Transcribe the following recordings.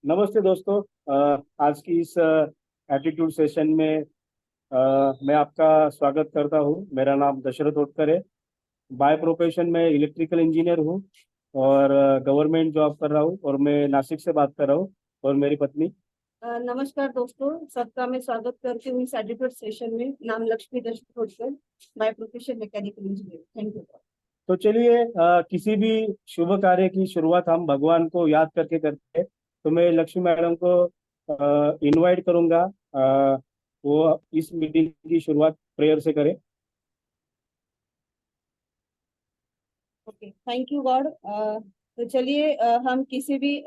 नमस्ते दोस्तों। आज की इस एटीट्यूड सेशन में मैं आपका स्वागत करता हूँ। मेरा नाम दशरथ ओटकर है। बाय प्रोफेशन में इलेक्ट्रिकल इंजीनियर हूँ और गवर्नमेंट जॉब कर रहा हूँ और मैं नासिक से बात कर रहा हूँ। और मेरी पत्नी। नमस्कार दोस्तों, सबका मैं स्वागत करती हूँ इस एडिटेड सेशन में। नाम Lakshmi Dashrath, by profession mechanical engineer. Thank you. तो चलिए, किसी भी शुभ कार्य की शुरुआत हम भगवान को याद करके करते हैं। तो मैं लक्ष्मी मैडम को इनवाइट करूंगा। वो इस मीटिंग की शुरुआत प्रेयर से करें। Okay, thank you God. तो चलिए, हम किसी भी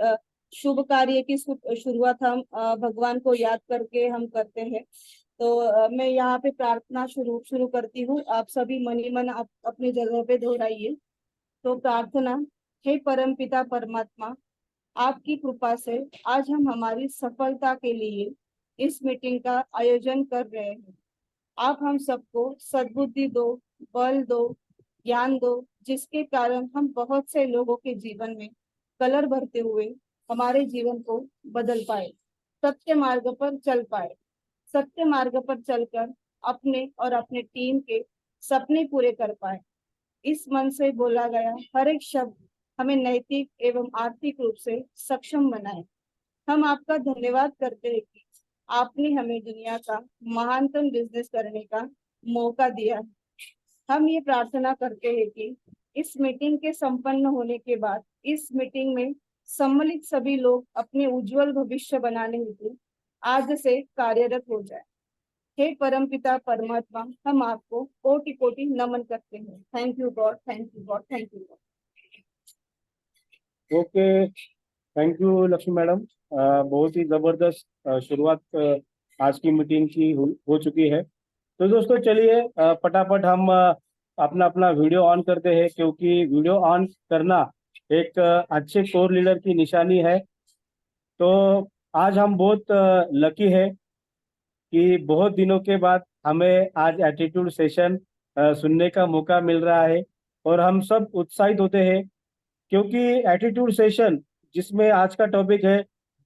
शुभ कार्य की शुरुआत हम भगवान को याद करके हम करते हैं। तो मैं यहाँ पे प्रार्थना शुरू शुरू करती हूँ। आप सभी मनी मन आप अपनी जगह पे दोहराइए। तो प्रार्थना। हे परम पिता परमात्मा, आपकी कृपा से आज हम हमारी सफलता के लिए इस मीटिंग का आयोजन कर रहे हैं। आप हम सबको सद्बुद्धि दो, बल दो, ज्ञान दो, जिसके कारण हम बहुत से लोगों के जीवन में कलर भरते हुए हमारे जीवन को बदल पाए, सत्य मार्ग पर चल पाए, सत्य मार्ग पर चलकर अपने और अपने टीम के सपने पूरे कर पाए। इस मन से बोला गया हर एक शब्द हमें नैतिक एवं आर्थिक रूप से सक्षम बनाए। हम आपका धन्यवाद करते हैं कि आपने हमें दुनिया का महानतम बिजनेस करने का मौका दिया। हम ये प्रार्थना करते हैं कि इस मीटिंग के संपन्न होने के बाद इस मीटिंग में सम्मिलित सभी लोग अपने उज्जवल भविष्य बनाने हेतु आज से कार्यरत हो जाए। हे परमपिता परमात्मा, हम आपको कोटि कोटि नमन करते हैं। Thank you God, thank you God, thank you God. Okay, thank you Lakshmi madam. बहुत ही जबरदस्त शुरुआत आज की मीटिंग की हो चुकी है। तो दोस्तों चलिए, फटाफट हम अपना अपना वीडियो ऑन करते हैं, क्योंकि वीडियो ऑन करना एक अच्छे कोर लीडर की निशानी है। तो आज हम बहुत लकी है कि बहुत दिनों के बाद हमें आज एटीट्यूड सेशन सुनने का मौका मिल रहा है। और हम सब उत्साहित होते हैं, क्योंकि एटीट्यूड सेशन जिसमें आज का टॉपिक है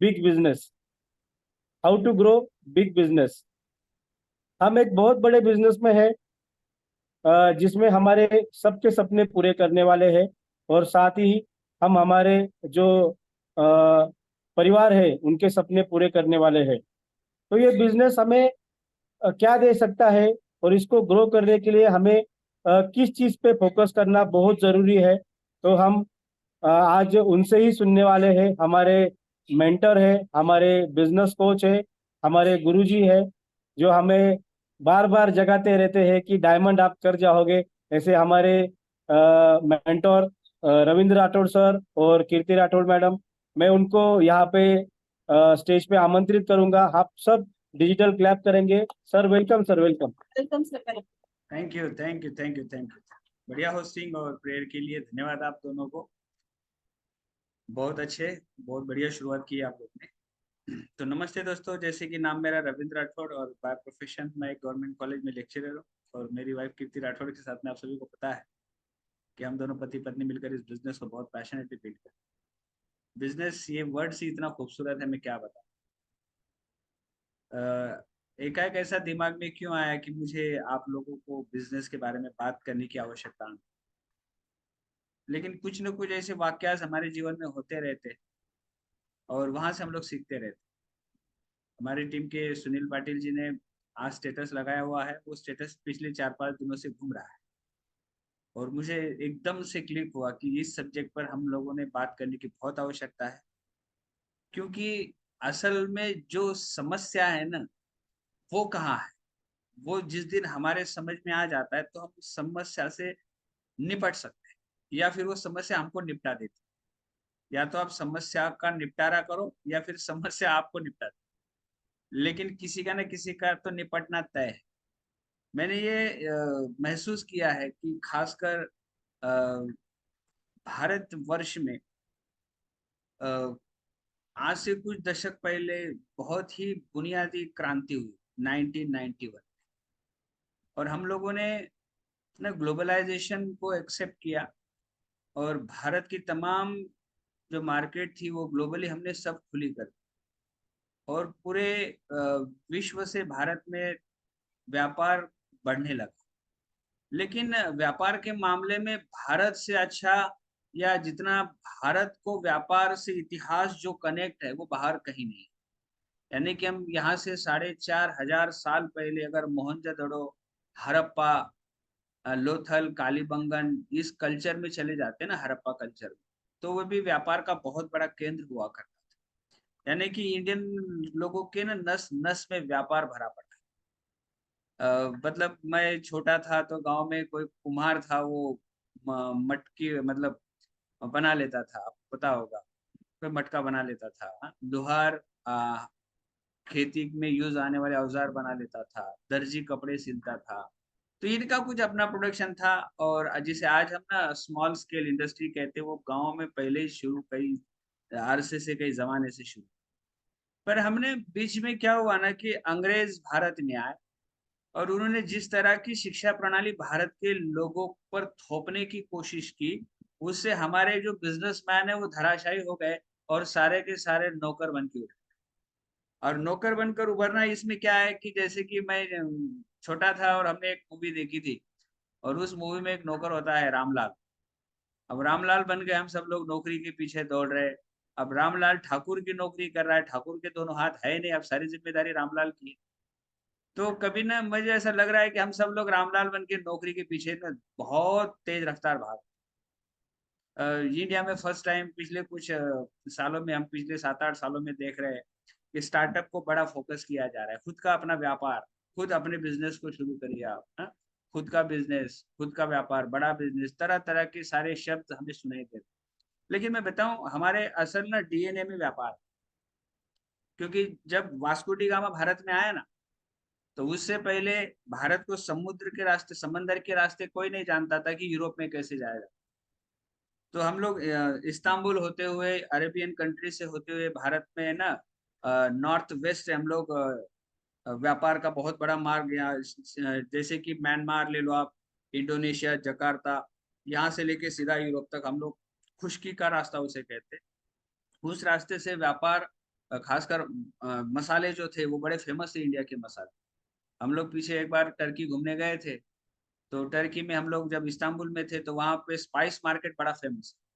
big business, how to grow big business. हम एक बहुत बड़े बिजनेस में है, जिसमें हमारे सबके सपने पूरे करने वाले हैं। और साथ ही हम हमारे जो परिवार है उनके सपने पूरे करने वाले हैं। तो ये बिजनेस हमें क्या दे सकता है, और इसको ग्रो करने के लिए हमें किस चीज़ पे फोकस करना बहुत ज़रूरी है। तो हम आज उनसे ही सुनने वाले हैं। हमारे मेंटर है, हमारे बिजनेस कोच है, हमारे गुरुजी है, जो हमें बार बार जगाते रहते हैं कि डायमंड आप कर जाओगे। ऐसे हमारे मेंटर रविंद्र राठौड़ सर और कीर्ति राठौड़ मैडम, मैं उनको यहाँ पे स्टेज पे आमंत्रित करूंगा। आप सब डिजिटल क्लैप करेंगे। Sir welcome, sir welcome. Welcome sir. Thank you, thank you, thank you, thank you. बढ़िया होस्टिंग और प्रेयर के लिए धन्यवाद आप दोनों को। बहुत अच्छे, बहुत बढ़िया शुरुआत की आप लोग ने। तो नमस्ते दोस्तों, जैसे कि नाम मेरा रविंद्र राठौड़ और बाय प्रोफेशन मैं एक गवर्नमेंट कॉलेज में लेक्चरर हूँ। और मेरी वाइफ कीर्ति राठौड़ के साथ में आप सभी को पता है कि हम दोनों पति पत्नी मिलकर इस बिजनेस को बहुत पैशनेटली बिल्ड करते हैं। बिजनेस ये वर्ड से इतना खूबसूरत है, मैं क्या बताऊँ। एकाएक ऐसा दिमाग में क्यों आया कि मुझे आप लोगों को बिजनेस के बारे में बात करने की आवश्यकता है। लेकिन कुछ न कुछ ऐसे वाक्यात हमारे जीवन में होते रहते और वहां से हम लोग सीखते रहते। हमारी टीम के सुनील पाटिल जी ने आज स्टेटस लगाया हुआ है, वो स्टेटस पिछले 4-5 दिनों से घूम रहा है और मुझे एकदम से क्लिक हुआ कि इस सब्जेक्ट पर हम लोगों ने बात करने की बहुत आवश्यकता है। क्योंकि असल में जो समस्या है ना, वो कहाँ है। वो जिस दिन हमारे समझ में आ जाता है तो हम उस समस्या से निपट सकते हैं, या फिर वो समस्या हमको निपटा देती है। या तो आप समस्या का निपटारा करो या फिर समस्या आपको निपटा दे, लेकिन किसी का ना किसी का तो निपटना तय है। मैंने ये महसूस किया है कि खासकर भारत वर्ष में आज से कुछ दशक पहले बहुत ही बुनियादी क्रांति हुई 1991। और हम लोगों ने ना ग्लोबलाइजेशन को एक्सेप्ट किया और भारत की तमाम जो मार्केट थी वो ग्लोबली हमने सब खुली कर दी। और पूरे विश्व से भारत में व्यापार बढ़ने लगा। लेकिन व्यापार के मामले में भारत से अच्छा, या जितना भारत को व्यापार से इतिहास जो कनेक्ट है वो बाहर कहीं नहीं। यानी कि हम यहाँ से 4,500 साल पहले अगर मोहनजोदड़ो, हड़प्पा, लोथल, कालीबंगन इस कल्चर में चले जाते हैं ना, हड़प्पा कल्चर में, तो वो भी व्यापार का बहुत बड़ा केंद्र हुआ करता था। यानी कि इंडियन लोगों के ना नस नस में व्यापार भरा पड़ा है। मतलब मैं छोटा था तो गांव में कोई कुम्हार था, वो मटकी मतलब बना लेता था, आपको पता होगा, कोई मटका बना लेता था। लोहार खेती में यूज आने वाले औजार बना लेता था, दर्जी कपड़े सिलता था। तो इनका कुछ अपना प्रोडक्शन था। और जिसे आज हम ना स्मॉल स्केल इंडस्ट्री कहते हैं, वो गांव में पहले ही शुरू, कई अरसे से, कई जमाने से शुरू। पर हमने बीच में क्या हुआ ना कि अंग्रेज भारत में आए और उन्होंने जिस तरह की शिक्षा प्रणाली भारत के लोगों पर थोपने की कोशिश की, उससे हमारे जो बिजनेसमैन है वो धराशायी हो गए और सारे के सारे नौकर बन के उठे। और नौकर बनकर उभरना इसमें क्या है कि जैसे कि मैं छोटा था और हमने एक मूवी देखी थी, और उस मूवी में एक नौकर होता है रामलाल। अब रामलाल बन गए, हम सब लोग नौकरी के पीछे दौड़ रहे। अब रामलाल ठाकुर की नौकरी कर रहा है, ठाकुर के दोनों हाथ है नहीं, अब सारी जिम्मेदारी रामलाल की है। तो कभी ना मुझे ऐसा लग रहा है कि हम सब लोग रामलाल बन के नौकरी के पीछे ना बहुत तेज रफ्तार भाग। इंडिया में फर्स्ट टाइम पिछले कुछ सालों में, हम पिछले 7-8 सालों में देख रहे हैं कि स्टार्टअप को बड़ा फोकस किया जा रहा है। खुद का अपना व्यापार, खुद अपने बिजनेस को शुरू करिए आप। खुद का बिजनेस, खुद का व्यापार, बड़ा बिजनेस, तरह तरह के सारे शब्द हमें सुनाई देते। लेकिन मैं बताऊं, हमारे असल ना डीएनए में व्यापार। क्योंकि जब वास्को डी गामा भारत में आया ना, तो उससे पहले भारत को समुद्र के रास्ते, समंदर के रास्ते कोई नहीं जानता था कि यूरोप में कैसे जाएगा। तो हम लोग इस्तांबुल होते हुए, अरेबियन कंट्री से होते हुए भारत में ना नॉर्थ वेस्ट से हम लोग व्यापार का बहुत बड़ा मार्ग यहाँ, जैसे कि म्यांमार ले लो आप, इंडोनेशिया, जकार्ता, यहाँ से लेके सीधा यूरोप तक हम लोग, खुशकी का रास्ता उसे कहते हैं, उस रास्ते से व्यापार, खासकर मसाले जो थे वो बड़े फेमस थे, इंडिया के मसाले। हम लोग पीछे एक बार टर्की घूमने गए थे, तो टर्की में हम लोग जब इस्तांबुल में थे तो वहाँ पे स्पाइस मार्केट बड़ा फेमस है।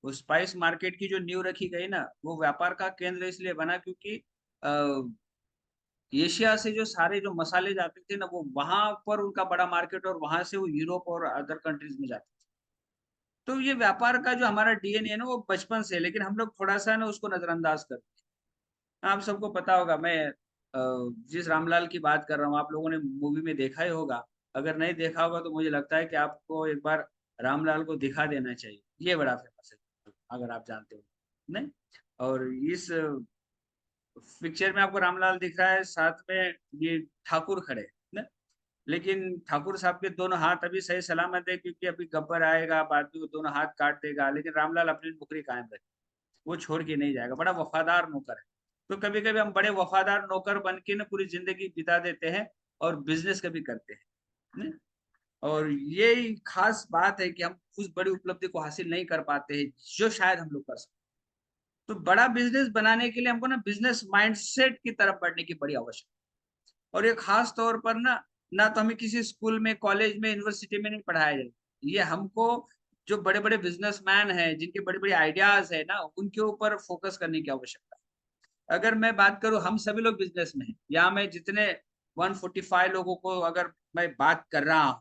उस स्पाइस मार्केट की जो नींव रखी गई ना, वो व्यापार का केंद्र इसलिए बना क्योंकि एशिया से जो सारे जो मसाले जाते थे ना, वो वहां पर उनका बड़ा मार्केट, और वहां से वो यूरोप और अदर कंट्रीज में जाते थे। तो ये व्यापार का जो हमारा डीएनए है ना, वो बचपन से, लेकिन हम लोग थोड़ा सा ना उसको नजरअंदाज करते हैं। आप सबको पता होगा, मैं जिस रामलाल की बात कर रहा हूँ, आप लोगों ने मूवी में देखा ही होगा। अगर नहीं देखा होगा तो मुझे लगता है कि आपको एक बार रामलाल को दिखा देना चाहिए, ये बड़ा फेमस है, अगर आप जानते हो नहीं। और इस पिक्चर में आपको रामलाल दिख रहा है, साथ में ये ठाकुर खड़े हैं ना। लेकिन ठाकुर साहब के दोनों हाथ अभी सही सलामत है, क्योंकि अभी गब्बर आएगा बाद में वो दोनों हाथ काट देगा, लेकिन रामलाल अपनी नौकरी कायम रखे, वो छोड़ के नहीं जाएगा, बड़ा वफादार नौकर है। तो कभी कभी हम बड़े वफादार नौकर बन के ना पूरी जिंदगी बिता देते हैं और बिजनेस कभी करते हैं न? और यही खास बात है कि हम उस बड़ी उपलब्धि को हासिल नहीं कर पाते हैं जो शायद हम लोग कर सकते। तो बड़ा बिजनेस बनाने के लिए हमको ना बिजनेस माइंडसेट की तरफ बढ़ने की बड़ी आवश्यकता है। और ये खास तौर पर ना तो हमें किसी स्कूल में, कॉलेज में, यूनिवर्सिटी में नहीं पढ़ाया जाए। ये हमको जो बड़े बड़े बिजनेसमैन हैं, जिनके बड़े बड़े आइडियाज है ना, उनके ऊपर फोकस करने की आवश्यकता है। अगर मैं बात करूं, हम सभी लोग बिजनेस में हैं, या मैं जितने 145 लोगों को अगर मैं बात कर रहा हूं,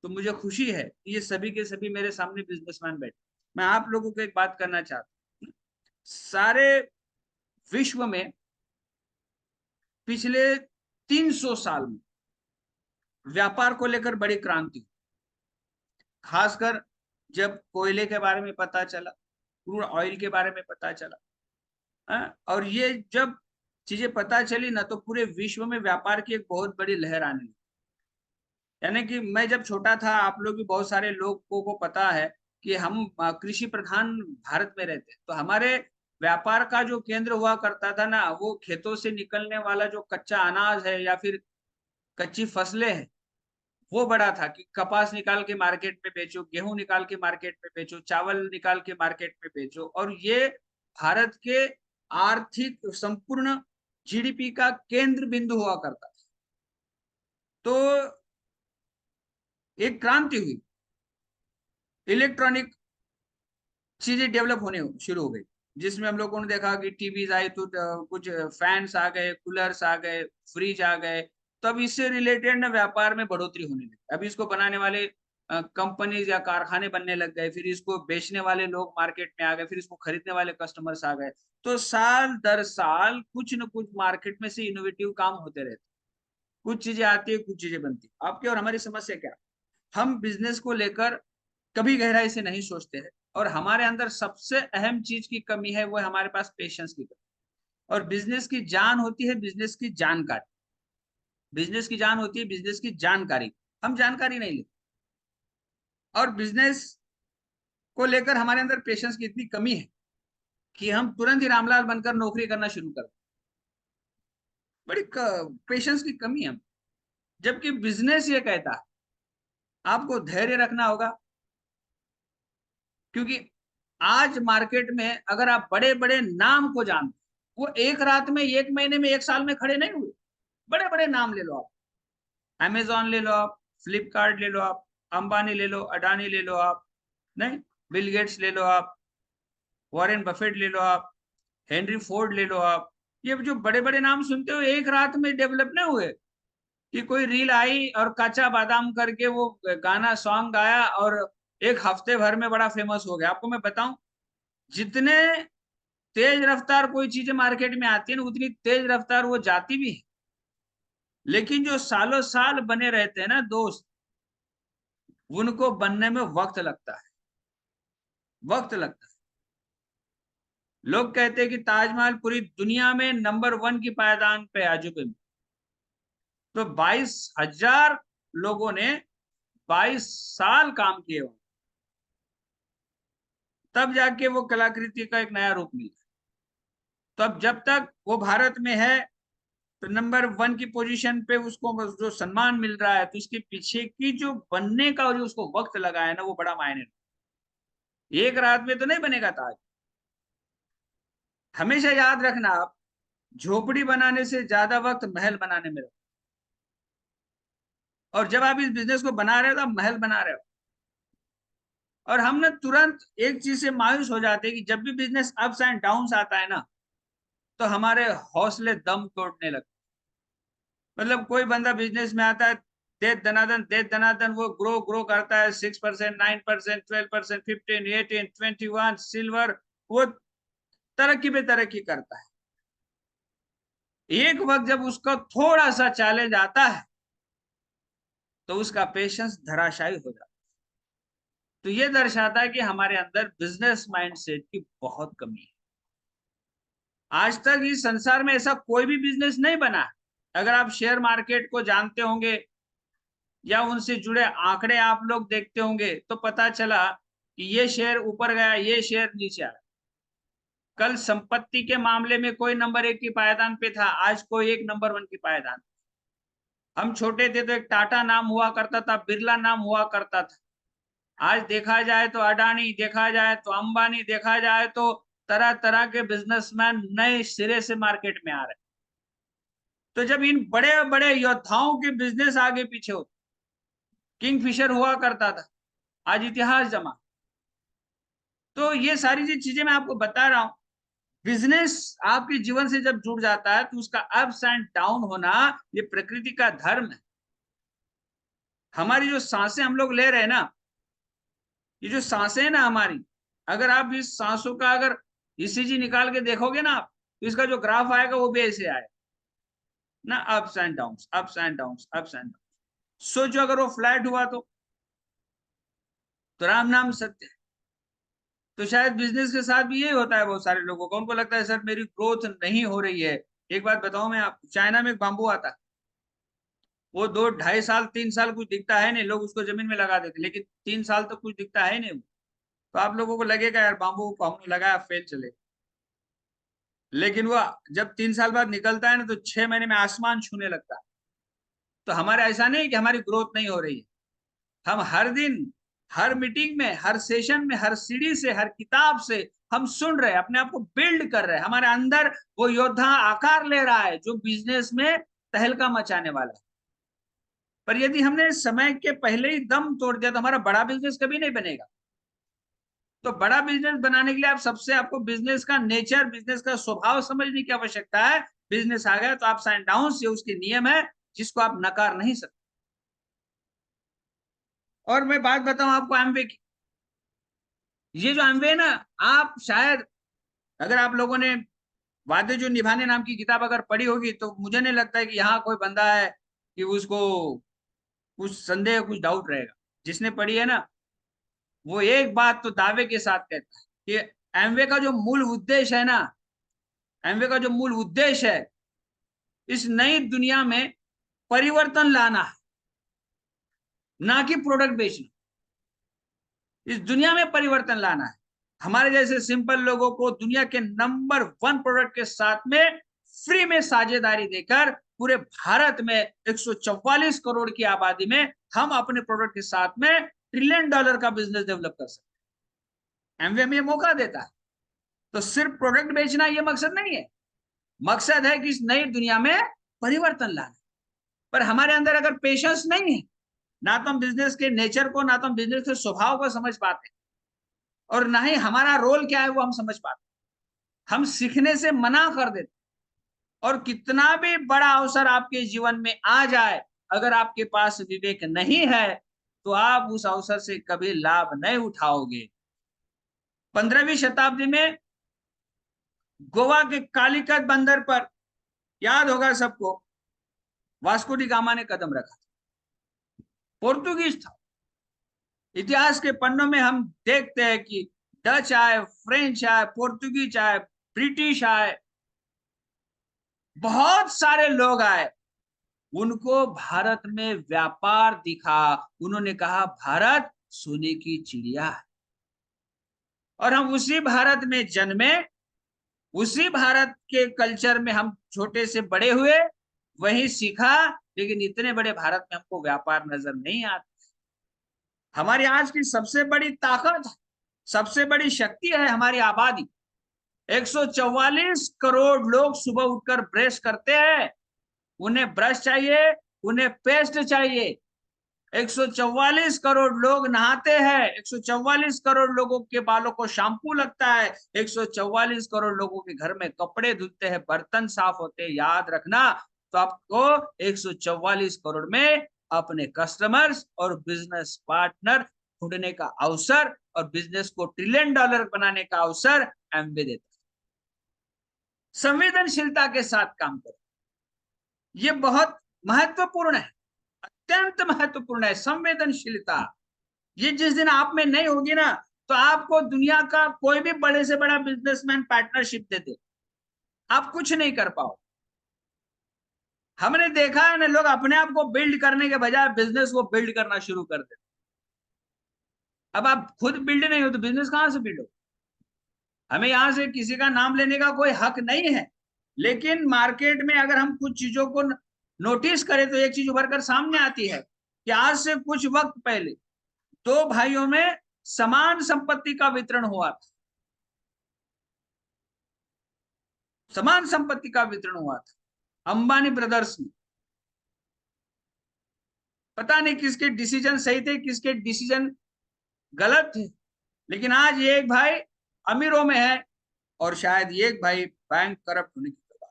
तो मुझे खुशी है कि ये सभी के सभी मेरे सामने बिजनेसमैन बैठे। मैं आप लोगों को एक बात करना चाहता हूँ, सारे विश्व में पिछले 300 साल में व्यापार को लेकर बड़ी क्रांति, खासकर जब कोयले के बारे में पता चला, क्रूड ऑयल के बारे में पता चला, और ये जब चीजें पता चली ना, तो पूरे विश्व में व्यापार की एक बहुत बड़ी लहर आने लगी। यानी कि मैं जब छोटा था, आप लोग भी बहुत सारे लोगों को पता है कि हम कृषि प्रधान भारत में रहते हैं, तो हमारे व्यापार का जो केंद्र हुआ करता था ना, वो खेतों से निकलने वाला जो कच्चा अनाज है या फिर कच्ची फसलें हैं, वो बड़ा था कि कपास निकाल के मार्केट में बेचो, गेहूं निकाल के मार्केट में बेचो, चावल निकाल के मार्केट में बेचो। और ये भारत के आर्थिक संपूर्ण जीडीपी का केंद्र बिंदु हुआ करता था। तो एक क्रांति हुई, इलेक्ट्रॉनिक चीजें डेवलप होने शुरू हो गई, जिसमें हम लोगों ने देखा कि टीवी आई तो कुछ फैंस आ गए, कूलर्स आ गए, फ्रिज आ गए। तो अब इससे रिलेटेड ना व्यापार में बढ़ोतरी होने लगी। अब इसको बनाने वाले कंपनीज या कारखाने बनने लग गए, फिर इसको बेचने वाले लोग मार्केट में आ गए, फिर इसको खरीदने वाले कस्टमर्स आ गए। तो साल दर साल कुछ न कुछ मार्केट में से इनोवेटिव काम होते रहते, कुछ चीजें आती है, कुछ चीजें बनती। आपकी और हमारी समस्या क्या, हम बिजनेस को लेकर कभी गहराई से नहीं सोचते हैं, और हमारे अंदर सबसे अहम चीज की कमी है वो है हमारे पास पेशेंस की कमी। और बिजनेस की जान होती है बिजनेस की जानकारी, बिजनेस की जान होती है बिजनेस की जानकारी। हम जानकारी नहीं लेते, और बिजनेस को लेकर हमारे अंदर पेशेंस की इतनी कमी है कि हम तुरंत ही रामलाल बनकर नौकरी करना शुरू कर, बड़ी पेशेंस की कमी है। जबकि बिजनेस ये कहता है आपको धैर्य रखना होगा, क्योंकि आज मार्केट में अगर आप बड़े बड़े नाम को जानते, वो एक रात में, एक महीने में, एक साल में खड़े नहीं हुए। बड़े बड़े नाम ले लो आप, अमेजॉन ले लो आप, फ्लिपकार्ट ले लो आप, अंबानी ले लो, अडानी ले लो आप, नहीं, बिल गेट्स ले लो आप, वॉरेन बफेट ले लो आप, हेनरी फोर्ड ले लो आप। ये जो बड़े बड़े नाम सुनते हो एक रात में डेवलप नहीं हुए, कि कोई रील आई और कच्चा बादाम करके वो गाना सॉन्ग गाया और एक हफ्ते भर में बड़ा फेमस हो गया। आपको मैं बताऊं, जितने तेज रफ्तार कोई चीजें मार्केट में आती है ना, उतनी तेज रफ्तार वो जाती भी है। लेकिन जो सालों साल बने रहते हैं ना दोस्त, उनको बनने में वक्त लगता है, वक्त लगता है। लोग कहते हैं कि ताजमहल पूरी दुनिया में नंबर 1 की पायदान पे अजूबे में, तो 22,000 लोगों ने 22 साल काम किए, तब जाके वो कलाकृति का एक नया रूप मिला। तो अब जब तक वो भारत में है तो नंबर 1 की पोजीशन पे उसको जो सम्मान मिल रहा है, तो इसके पीछे की जो बनने का और जो उसको वक्त लगा है ना, वो बड़ा मायने। एक रात में तो नहीं बनेगा ताज। हमेशा याद रखना, आप झोपड़ी बनाने से ज्यादा वक्त महल बनाने में लगता है। और जब आप इस बिजनेस को बना रहे हो तो आप महल बना रहे हो। और हम ना तुरंत एक चीज से मायूस हो जाते हैं कि जब भी बिजनेस अप्स एंड डाउन्स आता है ना, तो हमारे हौसले दम तोड़ने लगते। मतलब कोई बंदा बिजनेस में आता है, दे दनादन वो ग्रो ग्रो करता है, 6%, 9%, 12%, 15, 18, 21 सिल्वर, वो तरक्की पे तरक्की करता है। एक वक्त जब उसका थोड़ा सा चैलेंज आता है तो उसका पेशेंस धराशायी हो जाता है। तो ये दर्शाता है कि हमारे अंदर बिजनेस माइंडसेट की बहुत कमी है। आज तक इस संसार में ऐसा कोई भी बिजनेस नहीं बना है। अगर आप शेयर मार्केट को जानते होंगे या उनसे जुड़े आंकड़े आप लोग देखते होंगे, तो पता चला कि ये शेयर ऊपर गया, ये शेयर नीचे आया। कल संपत्ति के मामले में कोई नंबर 1 की पायदान पे था, आज कोई एक नंबर 1 की पायदान। हम छोटे थे तो एक टाटा नाम हुआ करता था, बिरला नाम हुआ करता था। आज देखा जाए तो अडानी, देखा जाए तो अंबानी, देखा जाए तो तरह तरह के बिजनेसमैन नए सिरे से मार्केट में आ रहे। तो जब इन बड़े बड़े योद्धाओं के बिजनेस आगे पीछे होते, किंगफिशर हुआ करता था, आज इतिहास जमा। तो ये सारी जो चीजें मैं आपको बता रहा हूं, बिजनेस आपके जीवन से जब जुड़ जाता है तो उसका अप्स एंड डाउन होना ये प्रकृति का धर्म है। हमारी जो सांसें हम लोग ले रहे हैं ना, ये जो सांसें हैं ना हमारी, अगर आप इस सांसों का अगर ईसीजी निकाल के देखोगे ना आप, तो इसका जो ग्राफ आएगा वो भी ऐसे आएगा ना, ups and downs, ups and downs, ups and downs. सोचो अगर वो फ्लैट हुआ तो राम नाम सत्य है। तो शायद बिजनेस के साथ भी यही होता है। बहुत सारे लोगों को, उनको लगता है सर मेरी ग्रोथ नहीं हो रही है। एक बात बताऊं मैं आप, चाइना में एक बाम्बू आता है, वो 2-2.5 साल 3 साल कुछ दिखता है नहीं, लोग उसको जमीन में लगा देते, लेकिन 3 साल तक कुछ दिखता है नहीं। तो आप लोगों को लगेगा यार बाम्बू को हमने लगाया फेल चले, लेकिन वो जब 3 साल बाद निकलता है ना, तो 6 महीने में आसमान छूने लगता है। तो हमारे ऐसा नहीं कि हमारी ग्रोथ नहीं हो रही है, हम हर दिन हर मीटिंग में, हर सेशन में, हर सीढ़ी से, हर किताब से हम सुन रहे हैं, अपने आप को बिल्ड कर रहे हैं। हमारे अंदर वो योद्धा आकार ले रहा है जो बिजनेस में तहलका मचाने वाला है। पर यदि हमने समय के पहले ही दम तोड़ दिया तो हमारा बड़ा बिजनेस कभी नहीं बनेगा। तो बड़ा बिजनेस बनाने के लिए आपको बिजनेस का नेचर, बिजनेस का स्वभाव समझने की आवश्यकता है। बिजनेस आ गया तो आप साइन डाउन, ये उसके नियम है जिसको आप नकार नहीं सकते। और मैं बात बताऊं आपको एमवे की, ये जो एमवे ना, आप शायद अगर आप लोगों ने वादे जो निभाने नाम की किताब अगर पढ़ी होगी तो मुझे नहीं लगता है कि यहाँ कोई बंदा है कि उसको कुछ संदेह, कुछ डाउट रहेगा। जिसने पढ़ी है ना, वो एक बात तो दावे के साथ कहता है कि एमवे का जो मूल उद्देश्य है ना, एमवे का जो मूल उद्देश्य है, इस नई दुनिया में परिवर्तन लाना है, ना कि प्रोडक्ट बेचना। इस दुनिया में परिवर्तन लाना है। हमारे जैसे सिंपल लोगों को दुनिया के नंबर 1 प्रोडक्ट के साथ में फ्री में साझेदारी देकर पूरे भारत में 144 करोड़ की आबादी में हम अपने प्रोडक्ट के साथ में $1 ट्रिलियन का बिजनेस डेवलप कर सकते हैं। एमवे में मौका देता है। तो सिर्फ प्रोडक्ट बेचना ये मकसद नहीं है, मकसद है कि इस नई दुनिया में परिवर्तन लाना। पर हमारे अंदर अगर पेशेंस नहीं है, ना तो हम बिजनेस के नेचर को, ना तो हम बिजनेस के स्वभाव को समझ पाते, और ना ही हमारा रोल क्या है वो हम समझ पाते। हम सीखने से मना कर देते। और कितना भी बड़ा अवसर आपके जीवन में आ जाए, अगर आपके पास विवेक नहीं है तो आप उस अवसर से कभी लाभ नहीं उठाओगे। 15वीं शताब्दी में गोवा के कालीकट बंदर पर, याद होगा सबको, वास्को डी गामा ने कदम रखा था। पोर्तुगीज था। इतिहास के पन्नों में हम देखते हैं कि डच आए, फ्रेंच आए, पोर्तुगीज आए, ब्रिटिश आए, बहुत सारे लोग आए। उनको भारत में व्यापार दिखा। उन्होंने कहा भारत सोने की चिड़िया है। और हम उसी भारत में जन्मे, उसी भारत के कल्चर में हम छोटे से बड़े हुए, वही सीखा। लेकिन इतने बड़े भारत में हमको व्यापार नजर नहीं आता। हमारी आज की सबसे बड़ी ताकत, सबसे बड़ी शक्ति है हमारी आबादी। 144 करोड़ लोग सुबह उठकर ब्रश करते हैं। उन्हें ब्रश चाहिए, उन्हें पेस्ट चाहिए। 144 करोड़ लोग नहाते हैं। 144 करोड़ लोगों के बालों को शैम्पू लगता है। 144 करोड़ लोगों के घर में कपड़े धुलते हैं, बर्तन साफ होते हैं। याद रखना, तो आपको 144 करोड़ में अपने कस्टमर्स और बिजनेस पार्टनर ढूंढने का अवसर और बिजनेस को $1 ट्रिलियन बनाने का अवसर एमवे देता है। संवेदनशीलता के साथ काम करो, ये बहुत महत्वपूर्ण है, अत्यंत महत्वपूर्ण है। संवेदनशीलता, ये जिस दिन आप में नहीं होगी ना, तो आपको दुनिया का कोई भी बड़े से बड़ा बिजनेसमैन पार्टनरशिप दे दे, आप कुछ नहीं कर पाओ। हमने देखा है ना, लोग अपने आप को बिल्ड करने के बजाय बिजनेस को बिल्ड करना शुरू कर देते। अब आप खुद बिल्ड नहीं हो तो बिजनेस कहां से बिल्ड हो? हमें यहां से किसी का नाम लेने का कोई हक नहीं है, लेकिन मार्केट में अगर हम कुछ चीजों को नोटिस करें तो एक चीज उभर कर सामने आती है कि आज से कुछ वक्त पहले 2 भाइयों में समान संपत्ति का वितरण हुआ था। समान संपत्ति का वितरण हुआ था अंबानी ब्रदर्स में। पता नहीं किसके डिसीजन सही थे, किसके डिसीजन गलत थे, लेकिन आज ये एक भाई अमीरों में है और शायद ये एक भाई बैंक करप्ट होने की बात।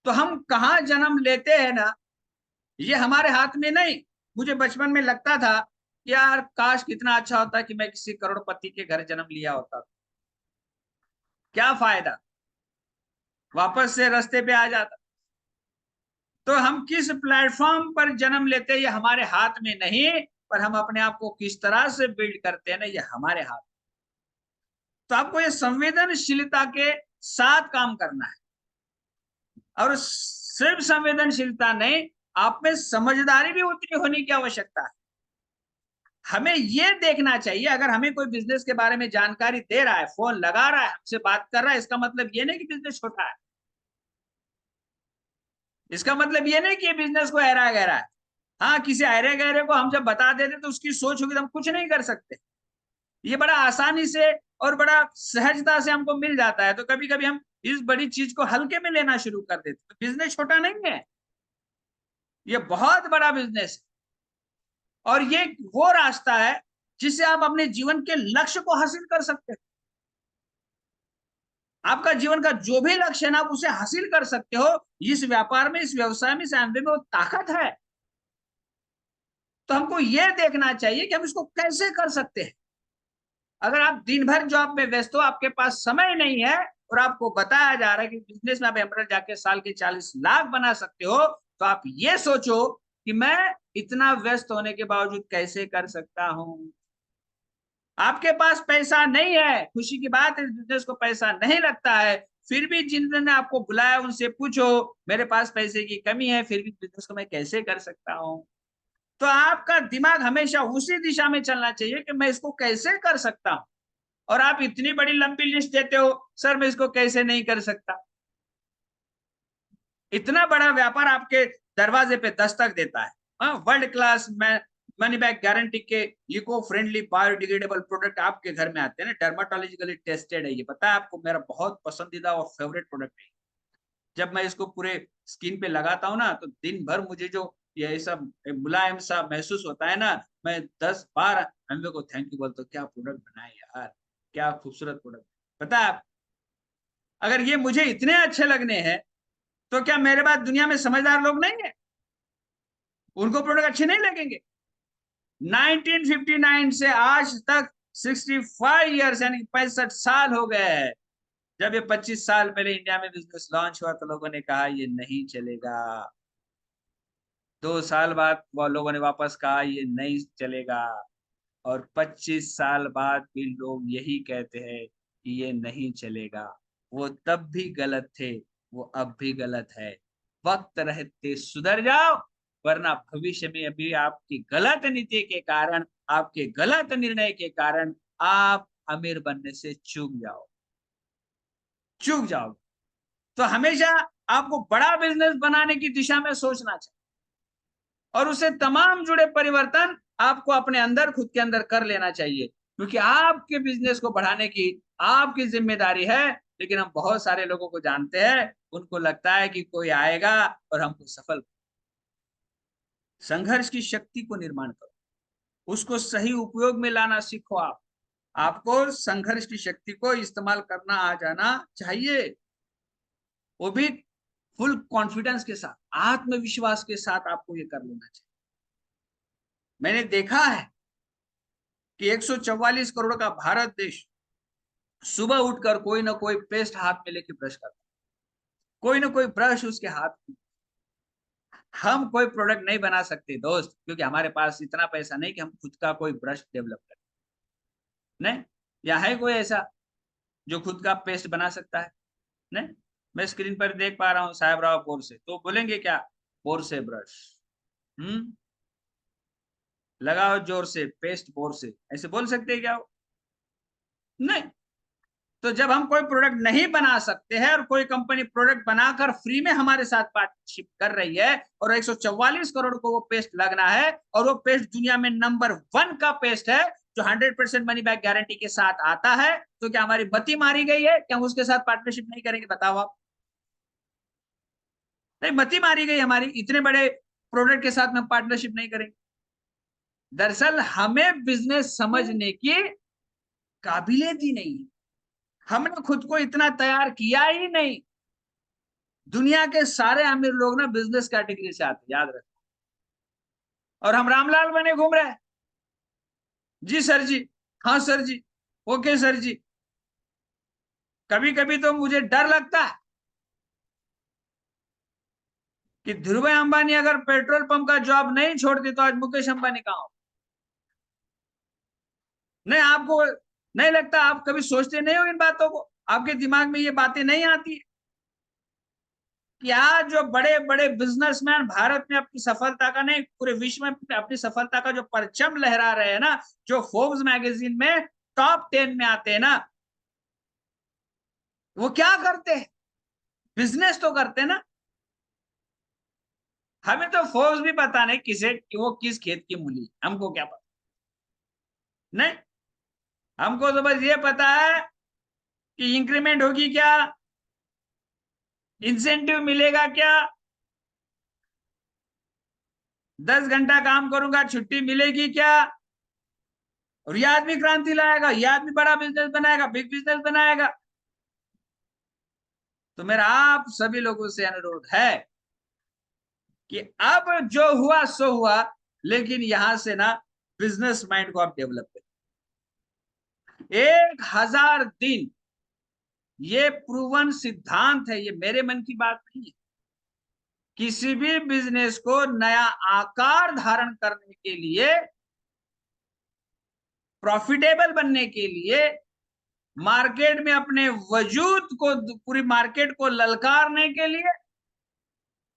तो हम कहाँ जन्म लेते हैं ना, ये हमारे हाथ में नहीं। मुझे बचपन में लगता था कि यार काश कितना अच्छा होता कि मैं किसी करोड़पति के घर जन्म लिया होता, क्या फायदा, वापस से रास्ते पे आ जाता। तो हम किस प्लेटफॉर्म पर जन्म लेते हैं ये हमारे हाथ में नहीं, पर हम अपने आप को किस तरह से बिल्ड करते हैं ना, ये हमारे हाथ। तो आपको ये संवेदनशीलता के साथ काम करना है, और सिर्फ संवेदनशीलता नहीं, आप में समझदारी भी उतनी होने की आवश्यकता है। हमें ये देखना चाहिए, अगर हमें कोई बिजनेस के बारे में जानकारी दे रहा है, फोन लगा रहा है, हमसे बात कर रहा है, इसका मतलब ये नहीं कि बिजनेस छोटा है। इसका मतलब ये नहीं कि बिजनेस को हैरा गहरा है। हाँ, किसी अरे गहरे को हम जब बता देते तो उसकी सोच होगी तो हम कुछ नहीं कर सकते। ये बड़ा आसानी से और बड़ा सहजता से हमको मिल जाता है, तो कभी कभी हम इस बड़ी चीज को हल्के में लेना शुरू कर देते। तो बिजनेस छोटा नहीं है, ये बहुत बड़ा बिजनेस है, और ये वो रास्ता है जिससे आप अपने जीवन के लक्ष्य को हासिल कर सकते हैं। आपका जीवन का जो भी लक्ष्य है ना, आप उसे हासिल कर सकते हो। इस व्यापार में, इस व्यवसाय में, इस धंधे में वो ताकत है। तो हमको ये देखना चाहिए कि हम इसको कैसे कर सकते हैं। अगर आप दिन भर जॉब में व्यस्त हो, आपके पास समय नहीं है, और आपको बताया जा रहा है कि बिजनेस में आप एमरल्ड जाके साल के 40 लाख बना सकते हो, तो आप ये सोचो कि मैं इतना व्यस्त होने के बावजूद कैसे कर सकता हूं। आपके पास पैसा नहीं है, खुशी की बात है, इस बिजनेस को पैसा नहीं लगता है, फिर भी जिन्होंने आपको बुलाया उनसे पूछो, मेरे पास पैसे की कमी है, फिर भी बिजनेस को मैं कैसे कर सकता हूं। तो आपका दिमाग हमेशा उसी दिशा में चलना चाहिए कि मैं इसको कैसे कर सकता हूं। और आप इतनी बड़ी लंबी लिस्ट देते हो, सर मैं इसको कैसे नहीं कर सकता। इतना बड़ा व्यापार आपके दरवाजे पे दस्तक देता है। World class money back guarantee के इको फ्रेंडली बायोडिग्रेडेबल प्रोडक्ट आपके घर में आते हैं ना, डर्माटोलॉजिकली टेस्टेड है। ये पता है आपको, मेरा बहुत पसंदीदा और फेवरेट प्रोडक्ट है। जब मैं इसको पूरे स्किन पे लगाता हूँ ना, तो दिन भर मुझे जो ये सब मुलायम सा महसूस होता है ना, मैं 10 बार अम्बे को थैंक यू बोलता हूँ। क्या प्रोडक्ट बनाए यार, क्या खूबसूरत प्रोडक्ट। पता है आप, अगर ये मुझे इतने अच्छे लगने हैं, तो क्या मेरे बाद दुनिया में समझदार लोग नहीं है, उनको प्रोडक्ट अच्छे नहीं लगेंगे। 1959 से आज तक 65 ईयर्स यानी 65 साल हो गए हैं। जब ये 25 साल पहले इंडिया में बिजनेस लॉन्च हुआ, तो लोगों ने कहा ये नहीं चलेगा। 2 साल बाद वो लोगों ने वापस कहा ये नहीं चलेगा, और 25 साल बाद भी लोग यही कहते हैं कि ये नहीं चलेगा। वो तब भी गलत थे, वो अब भी गलत है। वक्त रहते सुधर जाओ, वरना भविष्य में अभी आपकी गलत नीति के कारण, आपके गलत निर्णय के कारण आप अमीर बनने से चूक जाओ। तो हमेशा आपको बड़ा बिजनेस बनाने की दिशा में सोचना चाहिए, और उससे तमाम जुड़े परिवर्तन आपको अपने अंदर, खुद के अंदर कर लेना चाहिए, क्योंकि आपके बिजनेस को बढ़ाने की आपकी जिम्मेदारी है। लेकिन हम बहुत सारे लोगों को जानते हैं, उनको लगता है कि कोई आएगा और हमको सफल। संघर्ष की शक्ति को निर्माण करो, उसको सही उपयोग में लाना सीखो। आपको संघर्ष की शक्ति को इस्तेमाल करना आ जाना चाहिए, वो भी फुल कॉन्फिडेंस के साथ, आत्मविश्वास के साथ आपको ये कर लेना चाहिए। मैंने देखा है कि 144 करोड़ का भारत देश सुबह उठकर कोई ना कोई पेस्ट हाथ में लेके ब्रश करता, कोई ना कोई ब्रश उसके हाथ में। हम कोई प्रोडक्ट नहीं बना सकते दोस्त, क्योंकि हमारे पास इतना पैसा नहीं कि हम खुद का कोई ब्रश डेवलप करें। नहीं, या है कोई ऐसा जो खुद का पेस्ट बना सकता है? नहीं। मैं स्क्रीन पर देख पा रहा हूँ साहेबराव बोरसे, तो बोलेंगे क्या? बोरसे ब्रश। लगाओ जोर से पेस्ट बोरसे, ऐसे बोल सकते हैं क्या वो? नहीं। तो जब हम कोई प्रोडक्ट नहीं बना सकते हैं, और कोई कंपनी प्रोडक्ट बनाकर फ्री में हमारे साथ पार्टनरशिप कर रही है, और 144 करोड़ को वो पेस्ट लगना है, और वो पेस्ट दुनिया में नंबर 1 का पेस्ट है जो 100% मनी बैक गारंटी के साथ आता है, तो क्या हमारी बत्ती मारी गई है? क्या हम उसके साथ पार्टनरशिप नहीं करेंगे? बताओ आप। नहीं, बत्ती मारी गई हमारी, इतने बड़े प्रोडक्ट के साथ में पार्टनरशिप नहीं करेंगे। दरअसल हमें बिजनेस समझने की काबिलियत ही नहीं है, हमने खुद को इतना तैयार किया ही नहीं। दुनिया के सारे अमीर लोग ना बिजनेस कैटेगरी से आते, याद रखो। और हम रामलाल बने घूम रहे हैं। जी सर जी, हाँ सर जी, ओके सर जी। कभी कभी तो मुझे डर लगता है कि धीरूभाई अंबानी अगर पेट्रोल पंप का जॉब नहीं छोड़ते तो आज मुकेश अंबानी कहां हो। नहीं, आपको नहीं लगता? आप कभी सोचते नहीं हो इन बातों को? आपके दिमाग में ये बातें नहीं आती कि आज जो बड़े बड़े बिजनेसमैन भारत में अपनी सफलता का नहीं, पूरे विश्व में अपनी सफलता का जो परचम लहरा रहे हैं ना, जो फोर्ब्स मैगजीन में टॉप 10 में आते हैं ना, वो क्या करते हैं? बिजनेस तो करते हैं ना। हमें तो फोर्स भी पता नहीं किसे कि वो किस खेत की मूली, हमको क्या पता। नहीं, हमको तो बस ये पता है कि इंक्रीमेंट होगी क्या, इंसेंटिव मिलेगा क्या, 10 घंटा काम करूंगा छुट्टी मिलेगी क्या, और ये आदमी क्रांति लाएगा, ये आदमी बड़ा बिजनेस बनाएगा, बिग बिजनेस बनाएगा। तो मेरा आप सभी लोगों से अनुरोध है कि अब जो हुआ सो हुआ, लेकिन यहां से ना बिजनेस माइंड को आप डेवलप करें। 1000 दिन, ये प्रूवन सिद्धांत है, ये मेरे मन की बात नहीं है। किसी भी बिजनेस को नया आकार धारण करने के लिए, प्रॉफिटेबल बनने के लिए, मार्केट में अपने वजूद को, पूरी मार्केट को ललकारने के लिए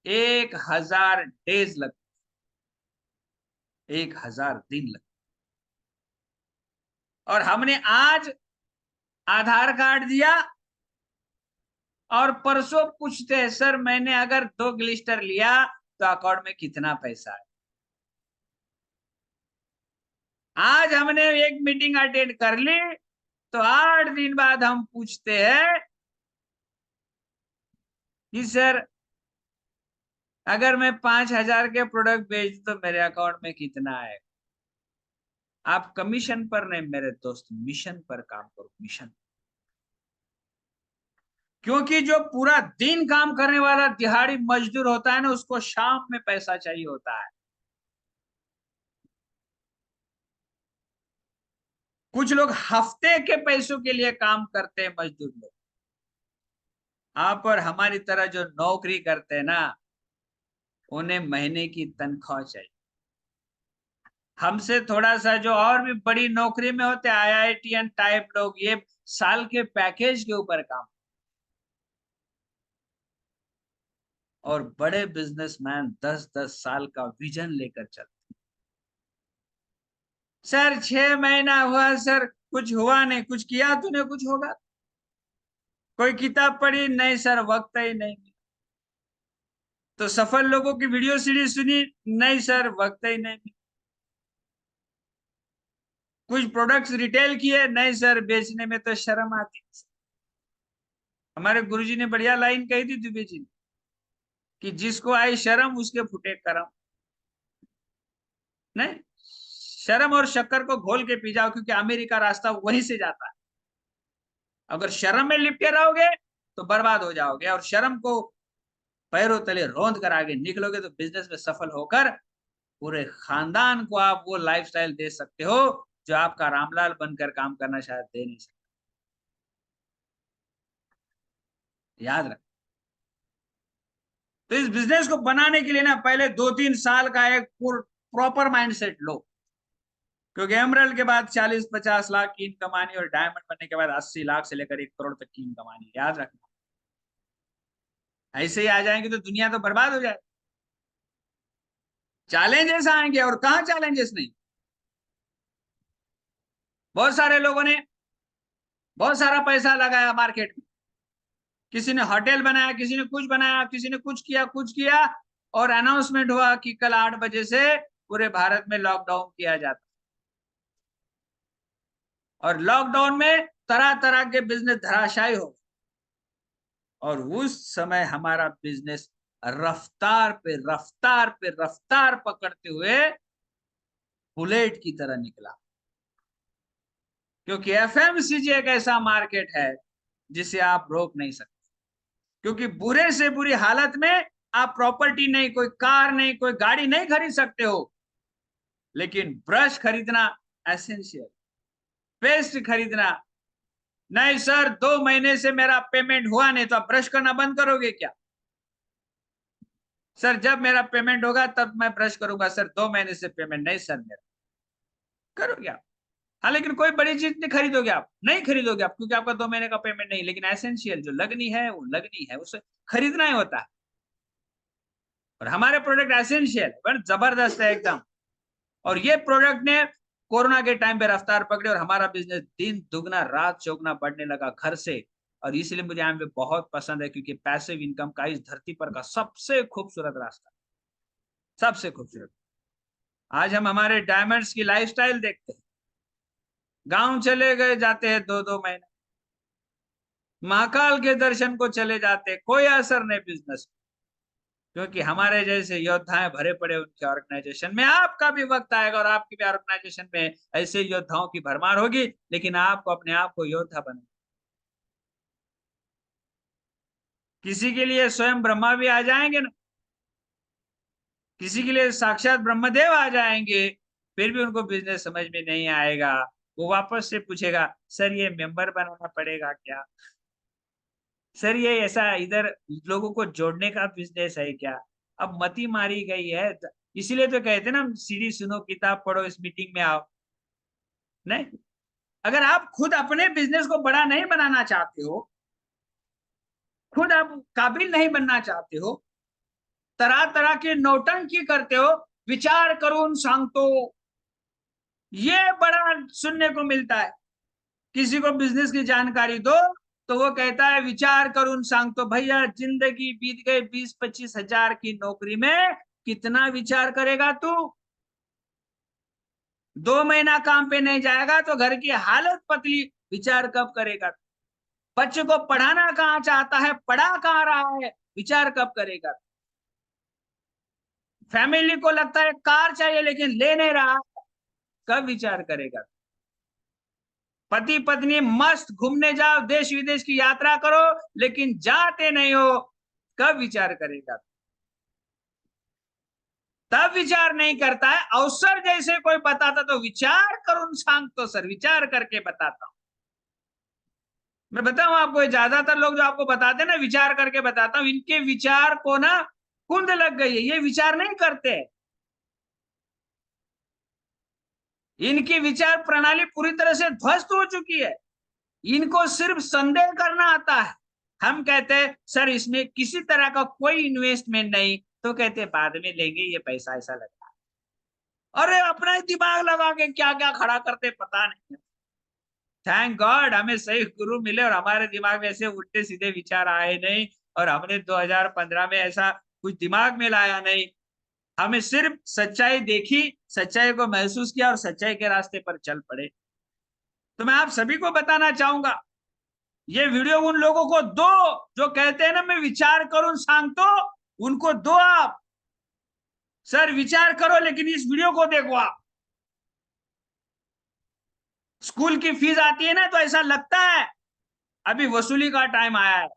1000 डेज लगते, 1000 दिन लगते। और हमने आज आधार कार्ड दिया और परसों पूछते हैं, सर मैंने अगर 2 ग्लिस्टर लिया तो अकाउंट में कितना पैसा है। आज हमने एक मीटिंग अटेंड कर ली तो 8 दिन बाद हम पूछते हैं कि सर अगर मैं 5000 के प्रोडक्ट बेच तो मेरे अकाउंट में कितना है। आप कमीशन पर नहीं मेरे दोस्त, मिशन पर काम करो, मिशन। क्योंकि जो पूरा दिन काम करने वाला दिहाड़ी मजदूर होता है ना, उसको शाम में पैसा चाहिए होता है। कुछ लोग हफ्ते के पैसों के लिए काम करते हैं, मजदूर लोग। आप और हमारी तरह जो नौकरी करते हैं ना, उन्हें महीने की तनख्वाह चाहिए। हमसे थोड़ा सा जो और भी बड़ी नौकरी में होते हैं, IITN टाइप लोग, ये साल के पैकेज के ऊपर काम। और बड़े बिजनेसमैन 10-10 साल का विजन लेकर चलते। सर 6 महीना हुआ सर, कुछ हुआ नहीं, कुछ किया तूने, कुछ होगा? कोई किताब पढ़ी? नहीं सर, वक्त ही नहीं। तो सफल लोगों की वीडियो सीरीज सुनी? नहीं सर, वक्त ही नहीं। कुछ प्रोडक्ट्स रिटेल किए? नहीं सर, बेचने में तो शर्म आती है। हमारे गुरुजी ने बढ़िया लाइन कही थी दुबे जी ने, कि जिसको आई शर्म उसके फुटे करम। नहीं, शर्म और शक्कर को घोल के पी जाओ, क्योंकि अमेरिका रास्ता वहीं से जाता है। अगर शर्म में लिपटे रहोगे तो बर्बाद हो जाओगे, और शर्म को पैरों तले रौंद कर आगे निकलोगे तो बिजनेस में सफल होकर पूरे खानदान को आप वो लाइफस्टाइल दे सकते हो जो आपका रामलाल बनकर काम करना शायद दे नहीं सकता। याद रख। तो इस बिजनेस को बनाने के लिए ना पहले 2-3 साल का एक प्रॉपर माइंडसेट लो, क्योंकि एमरल्ड के बाद 40-50 लाख की इनकम आनी, और डायमंड बनने के बाद 80 लाख से लेकर 1 करोड़ तक की इनकम आनी। याद रखना, ऐसे ही आ जाएंगे तो दुनिया तो बर्बाद हो जाए। चैलेंजेस आएंगे, और कहां चैलेंजेस नहीं। बहुत सारे लोगों ने बहुत सारा पैसा लगाया मार्केट में, किसी ने होटल बनाया, किसी ने कुछ बनाया, किसी ने कुछ किया, और अनाउंसमेंट हुआ कि कल 8 बजे से पूरे भारत में लॉकडाउन किया जाता। और लॉकडाउन में तरह तरह के बिजनेस धराशायी हो, और उस समय हमारा बिजनेस रफ्तार पे रफ्तार पे रफ्तार पकड़ते हुए बुलेट की तरह निकला। क्योंकि FMCG एक ऐसा मार्केट है जिसे आप रोक नहीं सकते। क्योंकि बुरे से बुरी हालत में आप प्रॉपर्टी नहीं, कोई कार नहीं, कोई गाड़ी नहीं खरीद सकते हो, लेकिन ब्रश खरीदना एसेंशियल, पेस्ट खरीदना नहीं। सर 2 महीने से मेरा पेमेंट हुआ नहीं, तो आप ब्रश करना बंद करोगे क्या? सर जब मेरा पेमेंट होगा तब मैं ब्रश करूंगा। सर 2 महीने से पेमेंट नहीं सर मेरा, करोगे आप? हाँ, लेकिन कोई बड़ी चीज नहीं खरीदोगे आप, नहीं खरीदोगे आप, क्योंकि आपका 2 महीने का पेमेंट नहीं। लेकिन एसेंशियल जो लगनी है वो लगनी है, उसे खरीदना ही होता है। और हमारे प्रोडक्ट एसेंशियल जबरदस्त है एकदम। और ये प्रोडक्ट ने कोरोना के टाइम पे रफ्तार पकड़ी, और हमारा बिजनेस दिन दुगना रात चौगुना बढ़ने लगा घर से। और इसलिए मुझे यहाँ पे बहुत पसंद है, क्योंकि पैसिव इनकम का इस धरती पर का सबसे खूबसूरत रास्ता। सबसे खूबसूरत। आज हम हमारे डायमंड्स की लाइफस्टाइल देखते हैं, गांव चले गए जाते हैं 2-2 महीने, महाकाल के दर्शन को चले जाते, कोई असर नहीं बिजनेस, क्योंकि हमारे जैसे योद्धाएं भरे पड़े उनके ऑर्गेनाइजेशन में। आपका भी वक्त आएगा और आपकी भी ऑर्गेनाइजेशन में ऐसे योद्धाओं की भरमार होगी, लेकिन आपको अपने आप को योद्धा बनाना। किसी के लिए स्वयं ब्रह्मा भी आ जाएंगे ना, किसी के लिए साक्षात ब्रह्मदेव आ जाएंगे, फिर भी उनको बिजनेस समझ में नहीं आएगा। वो वापस से पूछेगा, सर ये मेंबर बनाना पड़ेगा क्या? सर ये ऐसा इधर लोगों को जोड़ने का बिजनेस है क्या? अब मती मारी गई है, इसीलिए तो कहते हैं ना, सीडी सुनो किताब पढ़ो इस मीटिंग में आओ। नहीं, अगर आप खुद अपने बिजनेस को बड़ा नहीं बनाना चाहते हो, खुद आप काबिल नहीं बनना चाहते हो, तरह तरह के नौटंकी करते हो, विचार करून सांगतो, ये बड़ा सुनने को मिलता है। किसी को बिजनेस की जानकारी दो तो वो कहता है विचार करून सांगतो। भैया जिंदगी बीत गई 20-25 हजार की नौकरी में, कितना विचार करेगा तू? 2 महीना काम पे नहीं जाएगा तो घर की हालत पतली, विचार कब करेगा? बच्चे को पढ़ाना कहाँ चाहता है, पढ़ा कहाँ रहा है, विचार कब करेगा? फैमिली को लगता है कार चाहिए लेकिन ले नहीं रहा, कब विचार करेगा? पति पत्नी मस्त घूमने जाओ, देश विदेश की यात्रा करो, लेकिन जाते नहीं हो, कब विचार करेगा? तब विचार नहीं करता है। अवसर जैसे कोई बताता तो विचार करूं सांग, तो सर विचार करके बताता हूं। मैं बताऊं आपको, ज्यादातर लोग जो आपको बताते हैं ना विचार करके बताता हूं, इनके विचार को ना कुंद लग गई है, ये विचार नहीं करते। इनकी विचार प्रणाली पूरी तरह से ध्वस्त हो चुकी है, इनको सिर्फ संदेह करना आता है। हम कहते हैं सर इसमें किसी तरह का कोई इन्वेस्टमेंट नहीं, तो कहते बाद में लेंगे, ये पैसा ऐसा लगा। अरे अपना ही दिमाग लगा के क्या क्या खड़ा करते पता नहीं। थैंक गॉड हमें सही गुरु मिले और हमारे दिमाग में ऐसे उल्टे सीधे विचार आए नहीं, और हमने 2015 में ऐसा कुछ दिमाग में लाया नहीं। हमें सिर्फ सच्चाई देखी, सच्चाई को महसूस किया और सच्चाई के रास्ते पर चल पड़े। तो मैं आप सभी को बताना चाहूंगा, ये वीडियो उन लोगों को दो जो कहते हैं ना मैं विचार करूं सांग, तो उनको दो आप। सर विचार करो लेकिन इस वीडियो को देखो आप। स्कूल की फीस आती है ना तो ऐसा लगता है अभी वसूली का टाइम आया है।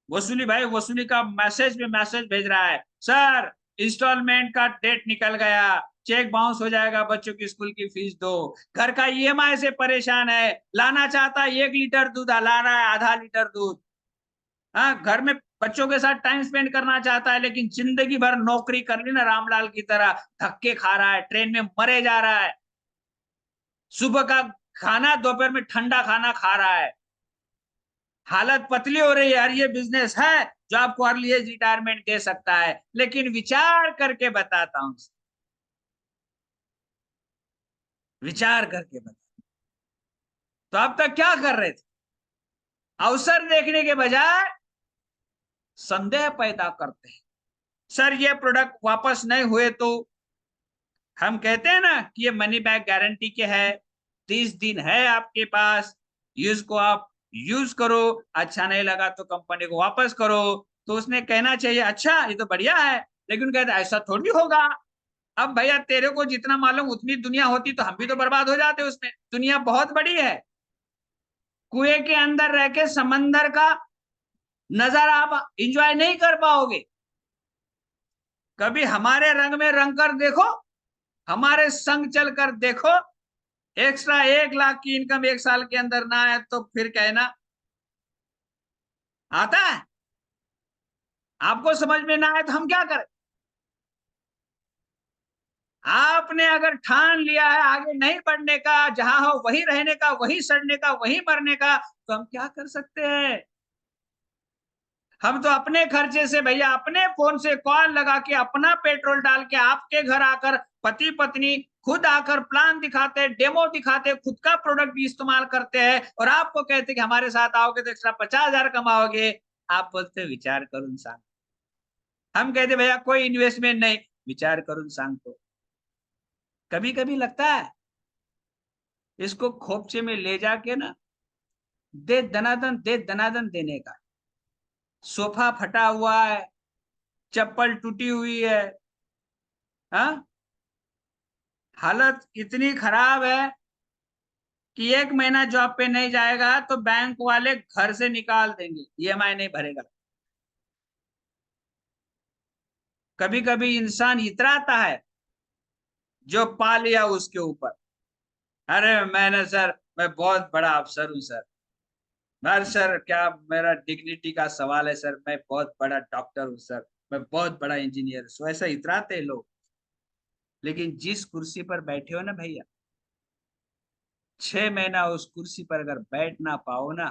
वसूली भाई, वसूली का मैसेज पे मैसेज भेज रहा है, सर इंस्टॉलमेंट का डेट निकल गया, चेक बाउंस हो जाएगा, बच्चों की स्कूल की फीस दो। घर का ईएमआई से परेशान है, लाना चाहता है 1 लीटर दूध, ला रहा है आधा लीटर दूध। हाँ, घर में बच्चों के साथ टाइम स्पेंड करना चाहता है, लेकिन जिंदगी भर नौकरी कर ली ना रामलाल की तरह, धक्के खा रहा है, ट्रेन में मरे जा रहा है, सुबह का खाना दोपहर में ठंडा खाना खा रहा है, हालत पतली हो रही है। यार ये बिजनेस है जो आपको अर्ली एज रिटायरमेंट दे सकता है, लेकिन विचार करके बताता हूं, विचार करके बता। तो अब तक क्या कर रहे थे? अवसर देखने के बजाय संदेह पैदा करते हैं। सर ये प्रोडक्ट वापस नहीं हुए तो हम कहते हैं ना कि ये मनी बैक गारंटी के है, 30 दिन है आपके पास, यूज को आप यूज करो, अच्छा नहीं लगा तो कंपनी को वापस करो। तो उसने कहना चाहिए अच्छा ये तो बढ़िया है, लेकिन कहते ऐसा थोड़ी होगा। अब भैया तेरे को जितना मालूम उतनी दुनिया होती तो हम भी तो बर्बाद हो जाते उसमें। दुनिया बहुत बड़ी है, कुएं के अंदर रह के समंदर का नजारा आप इंजॉय नहीं कर पाओगे। कभी हमारे रंग में रंग कर देखो, हमारे संग चल कर देखो। एक्स्ट्रा 1 लाख की इनकम 1 साल के अंदर ना है तो फिर कहना आता है। आपको समझ में ना आए तो हम क्या करें? आपने अगर ठान लिया है आगे नहीं बढ़ने का, जहां हो वही रहने का, वही सड़ने का, वही मरने का, तो हम क्या कर सकते हैं? हम तो अपने खर्चे से भैया, अपने फोन से कॉल लगा के, अपना पेट्रोल डाल के आपके घर आकर पति पत्नी खुद आकर प्लान दिखाते, डेमो दिखाते, खुद का प्रोडक्ट भी इस्तेमाल करते हैं, और आपको कहते कि हमारे साथ आओगे तो एक्स्ट्रा 50,000 कमाओगे। आप बोलते विचार करो इंसान। हम कहते भैया कोई इन्वेस्टमेंट नहीं, विचार करून सांगतो. कभी कभी लगता है इसको खोपचे में ले जाके ना दे दनादन देने का. सोफा फटा हुआ है, चप्पल टूटी हुई है, हाँ, हालत इतनी खराब है कि 1 महीना जॉब पे नहीं जाएगा तो बैंक वाले घर से निकाल देंगे, ईएमआई नहीं भरेगा. कभी कभी इंसान इतराता है जो पा लिया उसके ऊपर. अरे मैं बहुत बड़ा अफसर हूं सर. सर क्या मेरा डिग्निटी का सवाल है सर, मैं बहुत बड़ा डॉक्टर हूं सर, मैं बहुत बड़ा इंजीनियर हूं. ऐसा इतराते हैं लोग. लेकिन जिस कुर्सी पर बैठे हो ना भैया, 6 महीना उस कुर्सी पर अगर बैठ ना पाओ ना,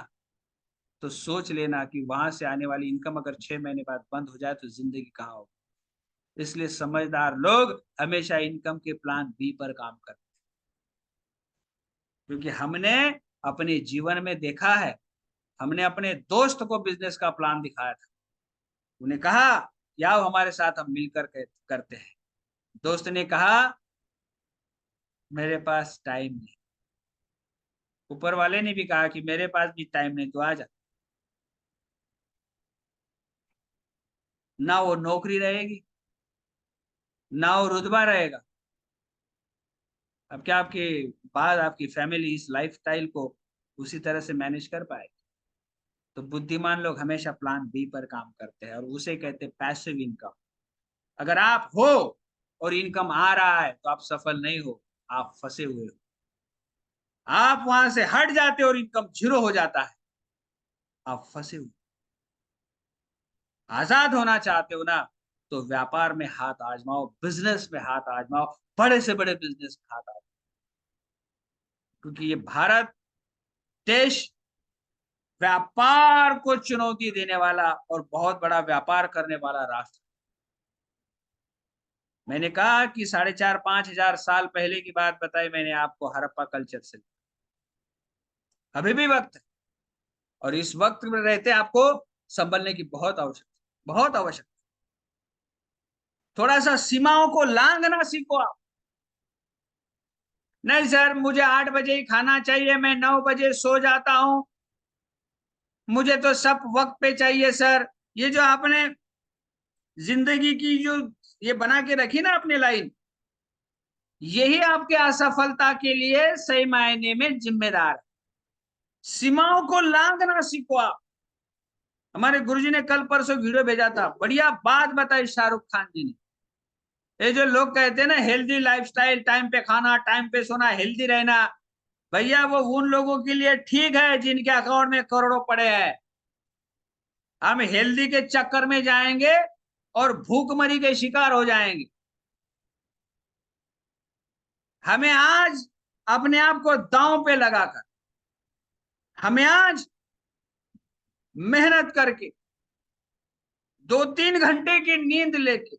तो सोच लेना कि वहां से आने वाली इनकम अगर 6 महीने बाद बंद हो जाए तो जिंदगी कहाँ हो. इसलिए समझदार लोग हमेशा इनकम के प्लान बी पर काम करते हैं. क्योंकि हमने अपने जीवन में देखा है, हमने अपने दोस्त को बिजनेस का प्लान दिखाया था. उन्हें कहा कि आओ हमारे साथ हम मिलकर करते हैं. दोस्त ने कहा मेरे पास टाइम नहीं. ऊपर वाले ने भी कहा कि मेरे पास भी टाइम नहीं, तो आ जा. ना वो नौकरी रहेगी, ना वो रुतबा रहेगा. अब क्या आपकी बात, आपकी फैमिली इस लाइफस्टाइल को उसी तरह से मैनेज कर पाएगी? तो बुद्धिमान लोग हमेशा प्लान बी पर काम करते हैं, और उसे कहते हैं पैसिव इनकम. अगर आप हो और इनकम आ रहा है तो आप सफल नहीं हो, आप फंसे हुए हो. आप वहां से हट जाते हो और इनकम जीरो हो जाता है, आप फंसे हुए. आजाद होना चाहते हो ना, तो व्यापार में हाथ आजमाओ, बिजनेस में हाथ आजमाओ, बड़े से बड़े बिजनेस में हाथ आजमाओ. क्योंकि ये भारत देश व्यापार को चुनौती देने वाला और बहुत बड़ा व्यापार करने वाला राष्ट्र. मैंने कहा कि 4,500-5,000 साल पहले की बात बताई मैंने आपको, हड़प्पा कल्चर से. अभी भी वक्त है, और इस वक्त में रहते आपको संभलने की बहुत आवश्यकता. थोड़ा सा सीमाओं को लांघना सीखो आप. नहीं सर मुझे 8 बजे ही खाना चाहिए, मैं 9 बजे सो जाता हूं, मुझे तो सब वक्त पे चाहिए सर. ये जो आपने जिंदगी की जो ये बना के रखी ना अपनी लाइन, यही आपके असफलता के लिए सही मायने में जिम्मेदार है. सीमाओं को लांघना सीखो आप. हमारे गुरुजी ने कल परसों वीडियो भेजा था, बढ़िया बात बताई शाहरुख खान जी ने. ये जो लोग कहते हैं ना हेल्दी लाइफस्टाइल, टाइम पे खाना, टाइम पे सोना, हेल्दी रहना, भैया वो उन लोगों के लिए ठीक है जिनके अकाउंट में करोड़ों पड़े हैं. हम हेल्दी के चक्कर में जाएंगे और भूखमरी के शिकार हो जाएंगे. हमें आज अपने आप को दांव पे लगाकर, हमें आज मेहनत करके 2-3 घंटे की नींद लेके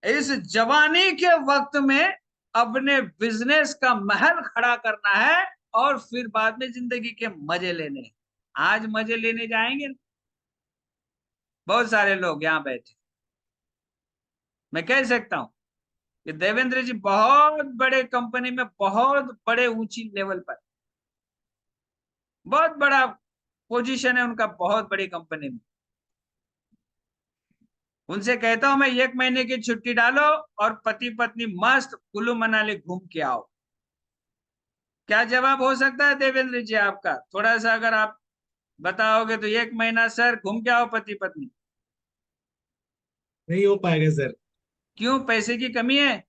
इस जवानी के वक्त में अपने बिजनेस का महल खड़ा करना है, और फिर बाद में जिंदगी के मजे लेने हैं. आज मजे लेने जाएंगे. बहुत सारे लोग यहाँ बैठे, मैं कह सकता हूं कि देवेंद्र जी बहुत बड़े कंपनी में, बहुत बड़े ऊंची लेवल पर, बहुत बड़ा पोजीशन है उनका, बहुत बड़ी कंपनी में. उनसे कहता हूं मैं 1 महीने की छुट्टी डालो और पति पत्नी मस्त कुल्लू मनाली घूम के आओ. क्या जवाब हो सकता है देवेंद्र जी आपका? थोड़ा सा अगर आप बताओगे तो 1 महीना सर घूम के आओ पति पत्नी. नहीं हो पाएगा सर. क्यों, पैसे की कमी है?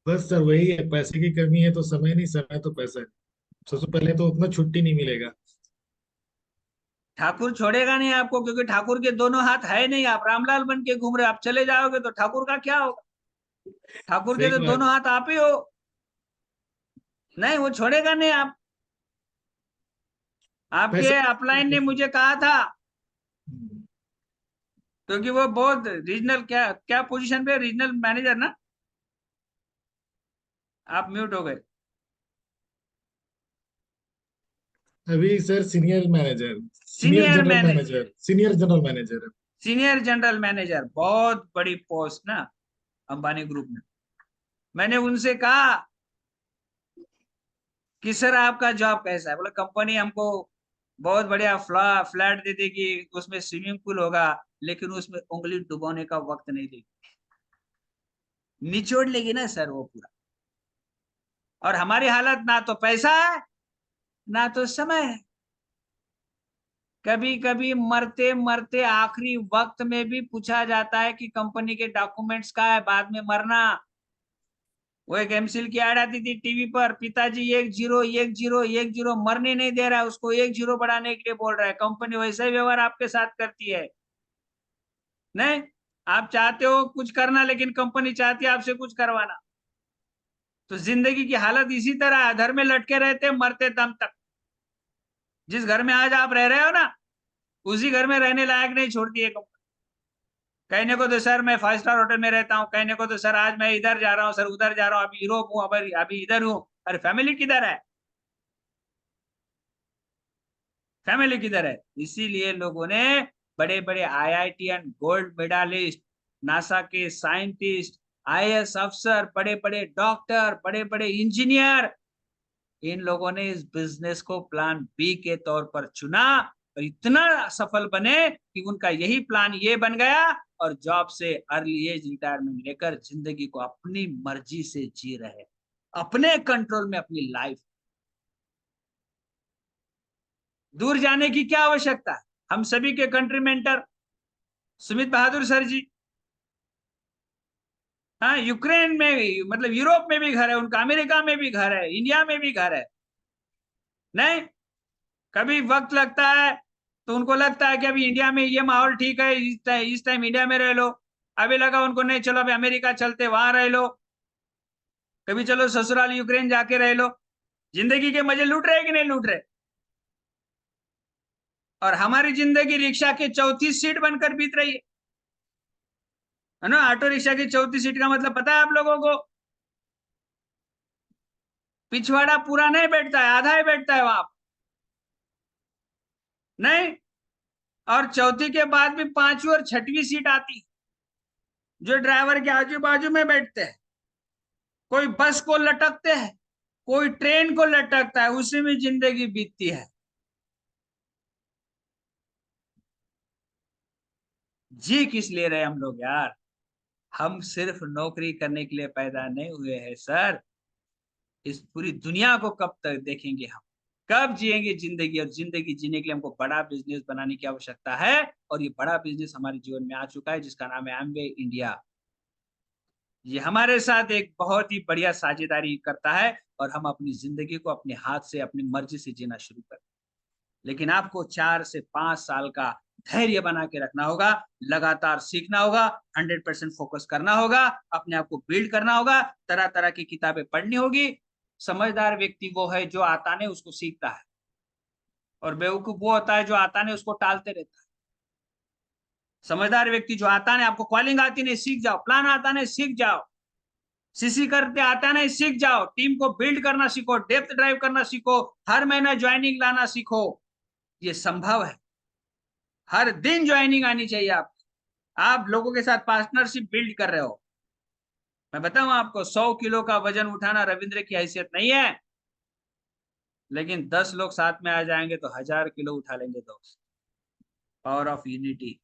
बस सर वही है, पैसे की कमी है तो समय नहीं, समय तो पैसा है. सबसे पहले तो उतना छुट्टी नहीं मिलेगा. ठाकुर छोड़ेगा नहीं आपको, क्योंकि ठाकुर के दोनों हाथ है नहीं. आप रामलाल बन के घूम रहे, आप चले जाओगे तो ठाकुर का क्या होगा? ठाकुर के सही तो बात. दोनों हाथ आप ही हो. नहीं, वो छोड़ेगा नहीं. आप, आपके पैसे. अपलाइन ने मुझे कहा था, क्योंकि वो बहुत रीजनल, क्या क्या पोजीशन पे, रीजनल मैनेजर ना. आप म्यूट हो गए. अभी sir senior manager, senior senior general manager, manager, senior general manager. Senior general manager, बहुत बड़ी पोस्ट ना. अंबानी ग्रुप में। मैंने उनसे कहा कि सर आपका जॉब कैसा है? बोला कंपनी हमको बहुत बढ़िया फ्लैट दे देगी, उसमें स्विमिंग पूल होगा, लेकिन उसमें उंगली डुबोने का वक्त नहीं देगी, निचोड़ लेगी ना सर वो पूरा। और हमारी हालत ना तो पैसा है ना तो समय है। कभी कभी मरते मरते आखिरी वक्त में भी पूछा जाता है कि कंपनी के डॉक्यूमेंट्स का है, बाद में मरना। वो एक एमसील की ऐड आती थी टीवी पर, पिताजी 10 10 मरने नहीं दे रहा है, उसको 10 बढ़ाने के लिए बोल रहा है। कंपनी वैसा ही व्यवहार आपके साथ करती है। नहीं, आप चाहते हो कुछ करना, लेकिन कंपनी चाहती है आपसे कुछ करवाना। तो जिंदगी की हालत इसी तरह है, घर में लटके रहते मरते दम तक। जिस घर में आज आप रह रहे हो ना, उसी घर में रहने लायक नहीं छोड़ती है कंपनी। कहने को तो सर मैं 5 स्टार होटल में रहता हूँ, कहने को तो सर आज मैं इधर जा रहा हूँ, सर उधर जा रहा हूँ, अभी यूरोप हूँ, अभी इधर हूँ। अरे फैमिली किधर है? फैमिली किधर है? इसीलिए लोगों ने बड़े बड़े आईआईटीएन, गोल्ड मेडलिस्ट, नासा के साइंटिस्ट, आईएएस अफसर, बड़े बड़े डॉक्टर, बड़े बड़े इंजीनियर, इन लोगों ने इस बिजनेस को प्लान बी के तौर पर चुना और इतना सफल बने कि उनका यही प्लान ये बन गया और जॉब से अर्ली एज रिटायरमेंट लेकर जिंदगी को अपनी मर्जी से जी रहे, अपने कंट्रोल में अपनी लाइफ। दूर जाने की क्या आवश्यकता है? हम सभी के कंट्री मेंटर सुमित बहादुर सर जी, हाँ, यूक्रेन में भी, मतलब यूरोप में भी घर है उनका, अमेरिका में भी घर है, इंडिया में भी घर है। नहीं, कभी वक्त लगता है तो उनको लगता है कि अभी इंडिया में ये माहौल ठीक है, इस टाइम इंडिया में रह लो। अभी लगा उनको नहीं, चलो अभी अमेरिका चलते, वहां रह लो। कभी चलो ससुराल यूक्रेन जाके रह लो। जिंदगी के मजे लूट रहे कि नहीं लूट रहे? और हमारी जिंदगी रिक्शा की चौथी सीट बनकर बीत रही है ना। ऑटो रिक्शा की चौथी सीट का मतलब पता है आप लोगों को? पिछवाड़ा पूरा नहीं बैठता है, आधा ही बैठता है वहां, नहीं। और चौथी के बाद भी पांचवी और छठवीं सीट आती, जो ड्राइवर के आजू बाजू में बैठते हैं। कोई बस को लटकते हैं, कोई ट्रेन को लटकता है, उसी में जिंदगी बीतती है। जी किस लिए रहे हम लोग यार? हम सिर्फ नौकरी करने के लिए पैदा नहीं हुए हैं सर। इस पूरी दुनिया को कब तक देखेंगे हम? कब जिएंगे जिंदगी? और जिंदगी जीने के लिए हमको बड़ा बिजनेस बनाने की आवश्यकता है। और ये बड़ा बिजनेस हमारे जीवन में आ चुका है, जिसका नाम है एमवे इंडिया। ये हमारे साथ एक बहुत ही बढ़िया साझेदारी करता है और हम अपनी जिंदगी को अपने हाथ से, अपनी मर्जी से जीना शुरू करते हैं। लेकिन आपको 4 से 5 साल का धैर्य बना के रखना होगा, लगातार सीखना होगा, 100% फोकस करना होगा, अपने आप को बिल्ड करना होगा, तरह तरह की किताबें पढ़नी होगी। समझदार व्यक्ति वो है जो आता नहीं उसको सीखता है, और बेवकूफ वो होता है जो आता नहीं उसको टालते रहता है। समझदार व्यक्ति जो आता नहीं, आपको कॉलिंग आती नहीं सीख जाओ, प्लान आता नहीं सीख जाओ, सीसी करते आता नहीं सीख जाओ, टीम को बिल्ड करना सीखो, डेप्थ ड्राइव करना सीखो, हर महीने ज्वाइनिंग लाना सीखो। ये संभव है, हर दिन ज्वाइनिंग आनी चाहिए आप लोगों के साथ पार्टनरशिप बिल्ड कर रहे हो। मैं बताऊं आपको, 100 किलो का वजन उठाना रविंद्र की हैसियत नहीं है, लेकिन 10 लोग साथ में आ जाएंगे तो 1000 किलो उठा लेंगे दोस्त। Power of unity.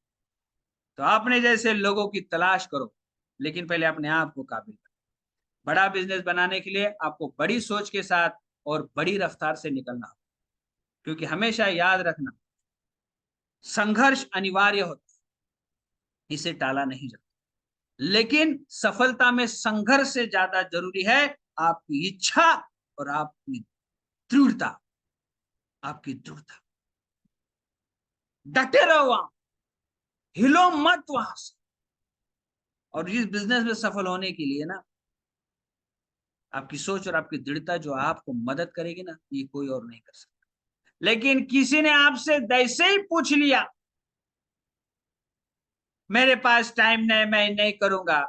तो अपने जैसे लोगों की तलाश करो, लेकिन पहले अपने आप को काबिल करो। बड़ा बिजनेस बनाने के लिए आपको बड़ी सोच के साथ और बड़ी रफ्तार से निकलना हो, क्योंकि हमेशा याद रखना, संघर्ष अनिवार्य होता है, इसे टाला नहीं जाता। लेकिन सफलता में संघर्ष से ज्यादा जरूरी है आपकी इच्छा और आपकी दृढ़ता। आपकी दृढ़ता, डटे रहो वहां, हिलो मत वहां से। और इस बिजनेस में सफल होने के लिए ना, आपकी सोच और आपकी दृढ़ता जो आपको मदद करेगी ना, ये कोई और नहीं कर सकता। लेकिन किसी ने आपसे जैसे ही पूछ लिया मेरे पास टाइम नहीं, मैं नहीं करूंगा,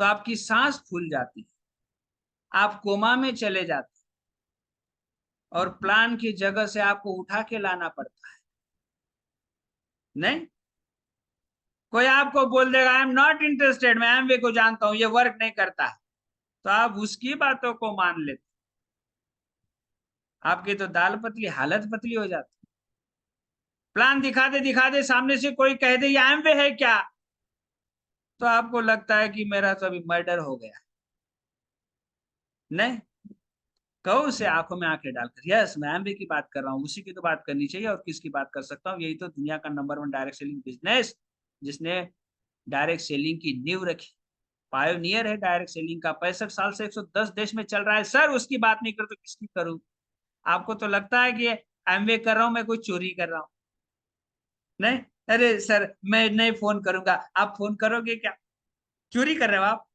तो आपकी सांस फूल जाती है, आप कोमा में चले जाते हैं, और प्लान की जगह से आपको उठा के लाना पड़ता है। नहीं, कोई आपको बोल देगा आई एम नॉट इंटरेस्टेड, मैं एमवे को जानता हूं, ये वर्क नहीं करता है, तो आप उसकी बातों को मान लेते, आपकी तो दाल पतली हालत पतली हो जाती। प्लान दिखा दे सामने से कोई कह दे ये एमवे है क्या, तो आपको लगता है कि मेरा तो अभी मर्डर हो गया। नहीं, कहो उसे आंखों में आंखें डालकर, यस मैं एमवे की बात कर रहा हूँ, उसी की तो बात करनी चाहिए, और किसकी बात कर सकता हूँ, यही तो दुनिया का नंबर 1 डायरेक्ट सेलिंग बिजनेस, जिसने डायरेक्ट सेलिंग की नींव रखी, पायोनियर है डायरेक्ट सेलिंग का, 65 साल से 110 देश में चल रहा है। सर उसकी बात नहीं कर तो किसकी करूं? आपको तो लगता है कि एमवे कर रहा हूं, मैं कोई चोरी कर रहा हूं। नहीं, अरे सर मैं नहीं फोन करूंगा, आप फोन करोगे क्या? चोरी कर रहे हो आप?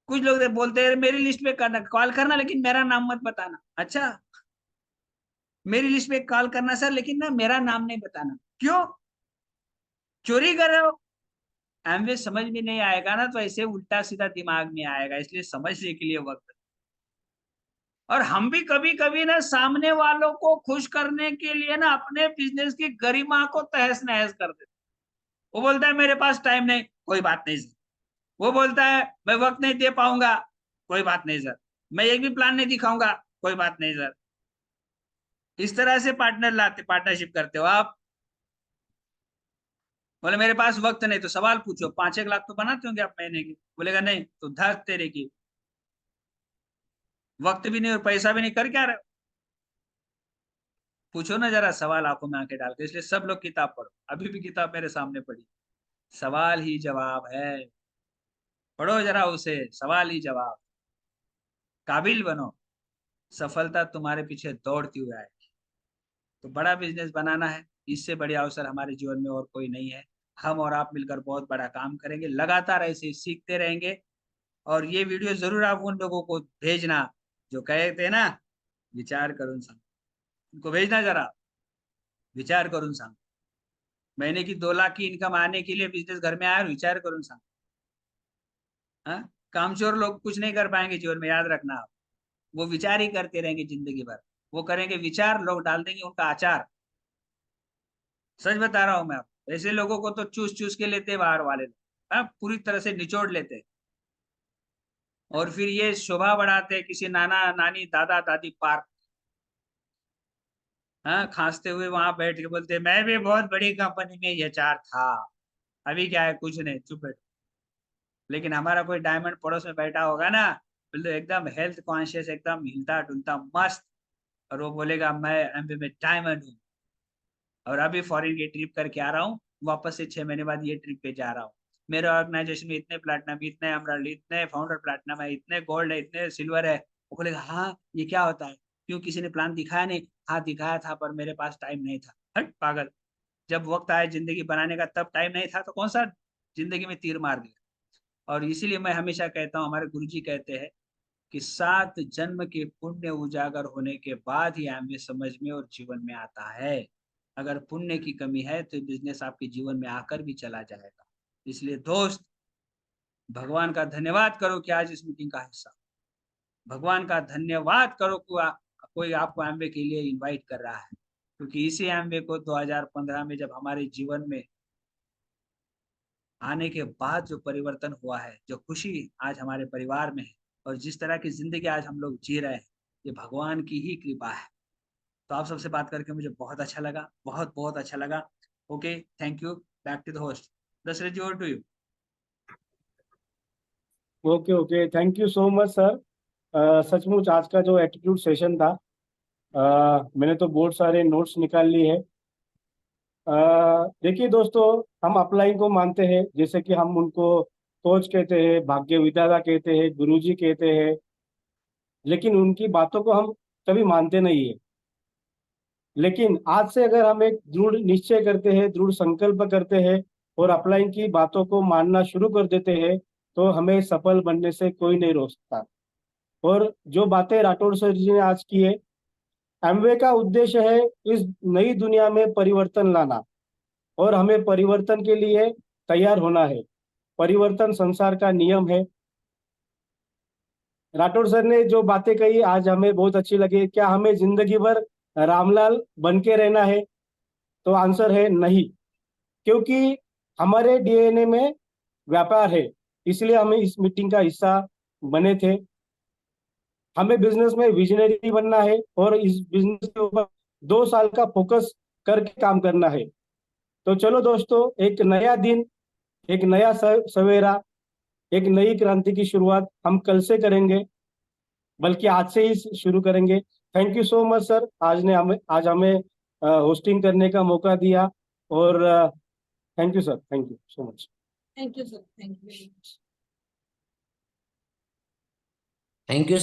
कुछ लोग बोलते हैं मेरी लिस्ट में करना, कॉल करना, लेकिन मेरा नाम मत बताना। अच्छा, मेरी लिस्ट में कॉल करना सर, लेकिन ना मेरा नाम नहीं बताना। क्यों? चोरी कर रहे हो? एमवे समझ में नहीं आएगा ना, तो ऐसे उल्टा सीधा दिमाग में आएगा, इसलिए समझने के लिए वक्त। और हम भी कभी कभी ना सामने वालों को खुश करने के लिए ना अपने बिजनेस की गरिमा को तहस नहस कर देते। वो बोलता है मेरे पास टाइम नहीं, कोई बात नहीं सर। वो बोलता है मैं वक्त नहीं दे पाऊंगा, कोई बात नहीं सर। मैं एक भी प्लान नहीं दिखाऊंगा, कोई बात नहीं सर। इस तरह से पार्टनरशिप करते हो आप। बोले मेरे पास वक्त नहीं, तो सवाल पूछो, 5-1 लाख तो बनाते होंगे आप महीने की? बोलेगा नहीं, तो धक तेरे की, वक्त भी नहीं और पैसा भी नहीं, कर क्या रहे हो? पूछो ना जरा सवाल आंखों में आंखें डाल के। इसलिए सब लोग किताब पढ़ो, अभी भी किताब मेरे सामने पड़ी, सवाल ही जवाब है, पढ़ो जरा उसे, सवाल ही जवाब। काबिल बनो, सफलता तुम्हारे पीछे दौड़ती हुई आएगी। तो बड़ा बिजनेस बनाना है, इससे बड़ी अवसर हमारे जीवन में और कोई नहीं है। हम और आप मिलकर बहुत बड़ा काम करेंगे, लगातार ऐसे ही सीखते रहेंगे। और ये वीडियो जरूर आप उन लोगों को भेजना जो कहे थे ना विचार करून सांग, उनको भेजना जरा, विचार करून सांग। महीने की 2 लाख की इनकम आने के लिए बिजनेस घर में आया और विचार करून सांग। हाँ, कामचोर लोग कुछ नहीं कर पाएंगे जीवन में, याद रखना आप। वो विचार ही करते रहेंगे जिंदगी भर, वो करेंगे विचार, लोग डाल देंगे उनका आचार। सच बता रहा हूं मैं आपको, ऐसे लोगों को तो चूस चूस के लेते बाहर वाले लोग, हाँ पूरी तरह से निचोड़ लेते, और फिर ये शोभा बढ़ाते किसी नाना नानी दादा दादी पार्क, हाँ खांसते हुए वहां बैठ के बोलते मैं भी बहुत बड़ी कंपनी में एचआर था, अभी क्या है, कुछ नहीं, चुप बैठो। लेकिन हमारा कोई डायमंड पड़ोस में बैठा होगा ना, बिल्कुल एकदम हेल्थ कॉन्शियस, एकदम हिलता डुलता मस्त, और वो बोलेगा मैं एमबी में डायमंड हूँ, और अभी फॉरेन की ट्रिप करके आ रहा हूँ, वापस से 6 महीने बाद ये ट्रिप पे जा रहा हूँ, मेरे ऑर्गेनाइजेशन में इतने प्लेटिनम, इतने एमराल्ड, इतने फाउंडर प्लेटिनम है, इतने गोल्ड है, इतने सिल्वर है। वो बोलेगा हाँ ये क्या होता है, क्यों किसी ने प्लान दिखाया नहीं? हाँ दिखाया था पर मेरे पास टाइम नहीं था। हट पागल, जब वक्त आया जिंदगी बनाने का तब टाइम नहीं था, तो कौन सा जिंदगी में तीर मार दिया। और इसीलिए मैं हमेशा कहता हूँ, हमारे गुरुजी कहते हैं कि 7 जन्म के पुण्य उजागर होने के बाद ही हमें समझ में और जीवन में आता है। अगर पुण्य की कमी है तो बिजनेस आपके जीवन में आकर भी चला जाएगा। इसलिए दोस्त, भगवान का धन्यवाद करो कि आज इस मीटिंग का हिस्सा, भगवान का धन्यवाद करो कि कोई आपको एमवे के लिए इनवाइट कर रहा है, क्योंकि इसी एमवे को 2015 में जब हमारे जीवन में आने के बाद जो परिवर्तन हुआ है, जो खुशी आज हमारे परिवार में है, और जिस तरह की जिंदगी आज हम लोग जी रहे हैं, ये भगवान की ही कृपा है। तो आप सबसे बात करके मुझे बहुत अच्छा लगा, बहुत बहुत अच्छा लगा। Okay, thank you, back to the host, Dashrath ji, over to you. Okay okay, thank you so much sir. सचमुच आज का जो एटीट्यूड सेशन था, मैंने तो बहुत सारे नोट्स निकाल लिए हैं। देखिए दोस्तों, हम अपलाइन को मानते हैं, जैसे कि हम उनको कोच कहते हैं, भाग्य विधाता कहते हैं, गुरुजी कहते हैं, लेकिन उनकी बातों को हम कभी मानते नहीं है। लेकिन आज से अगर हम एक दृढ़ निश्चय करते हैं, दृढ़ संकल्प करते हैं और अपलाइन की बातों को मानना शुरू कर देते हैं, तो हमें सफल बनने से कोई नहीं रोक सकता। और जो बातें राठौड़ सर जी ने आज की है, एमवे का उद्देश्य है इस नई दुनिया में परिवर्तन लाना, और हमें परिवर्तन के लिए तैयार होना है। परिवर्तन संसार का नियम है। राठौड़ सर ने जो बातें कही आज हमें बहुत अच्छी लगी। क्या हमें जिंदगी भर रामलाल बन के रहना है? तो आंसर है नहीं, क्योंकि हमारे डीएनए में व्यापार है, इसलिए हमें इस मीटिंग का हिस्सा बने थे। हमें बिजनेस में विजनरी बनना है और इस बिजनेस के ऊपर 2 साल का फोकस करके काम करना है। तो चलो दोस्तों, एक नया दिन, एक नया सवेरा, एक नई क्रांति की शुरुआत हम कल से करेंगे, बल्कि आज से ही शुरू करेंगे। Thank you so much sir, आज हमें होस्टिंग करने का मौका दिया। और thank you sir, thank you so much. Thank you sir, thank you very much. Thank you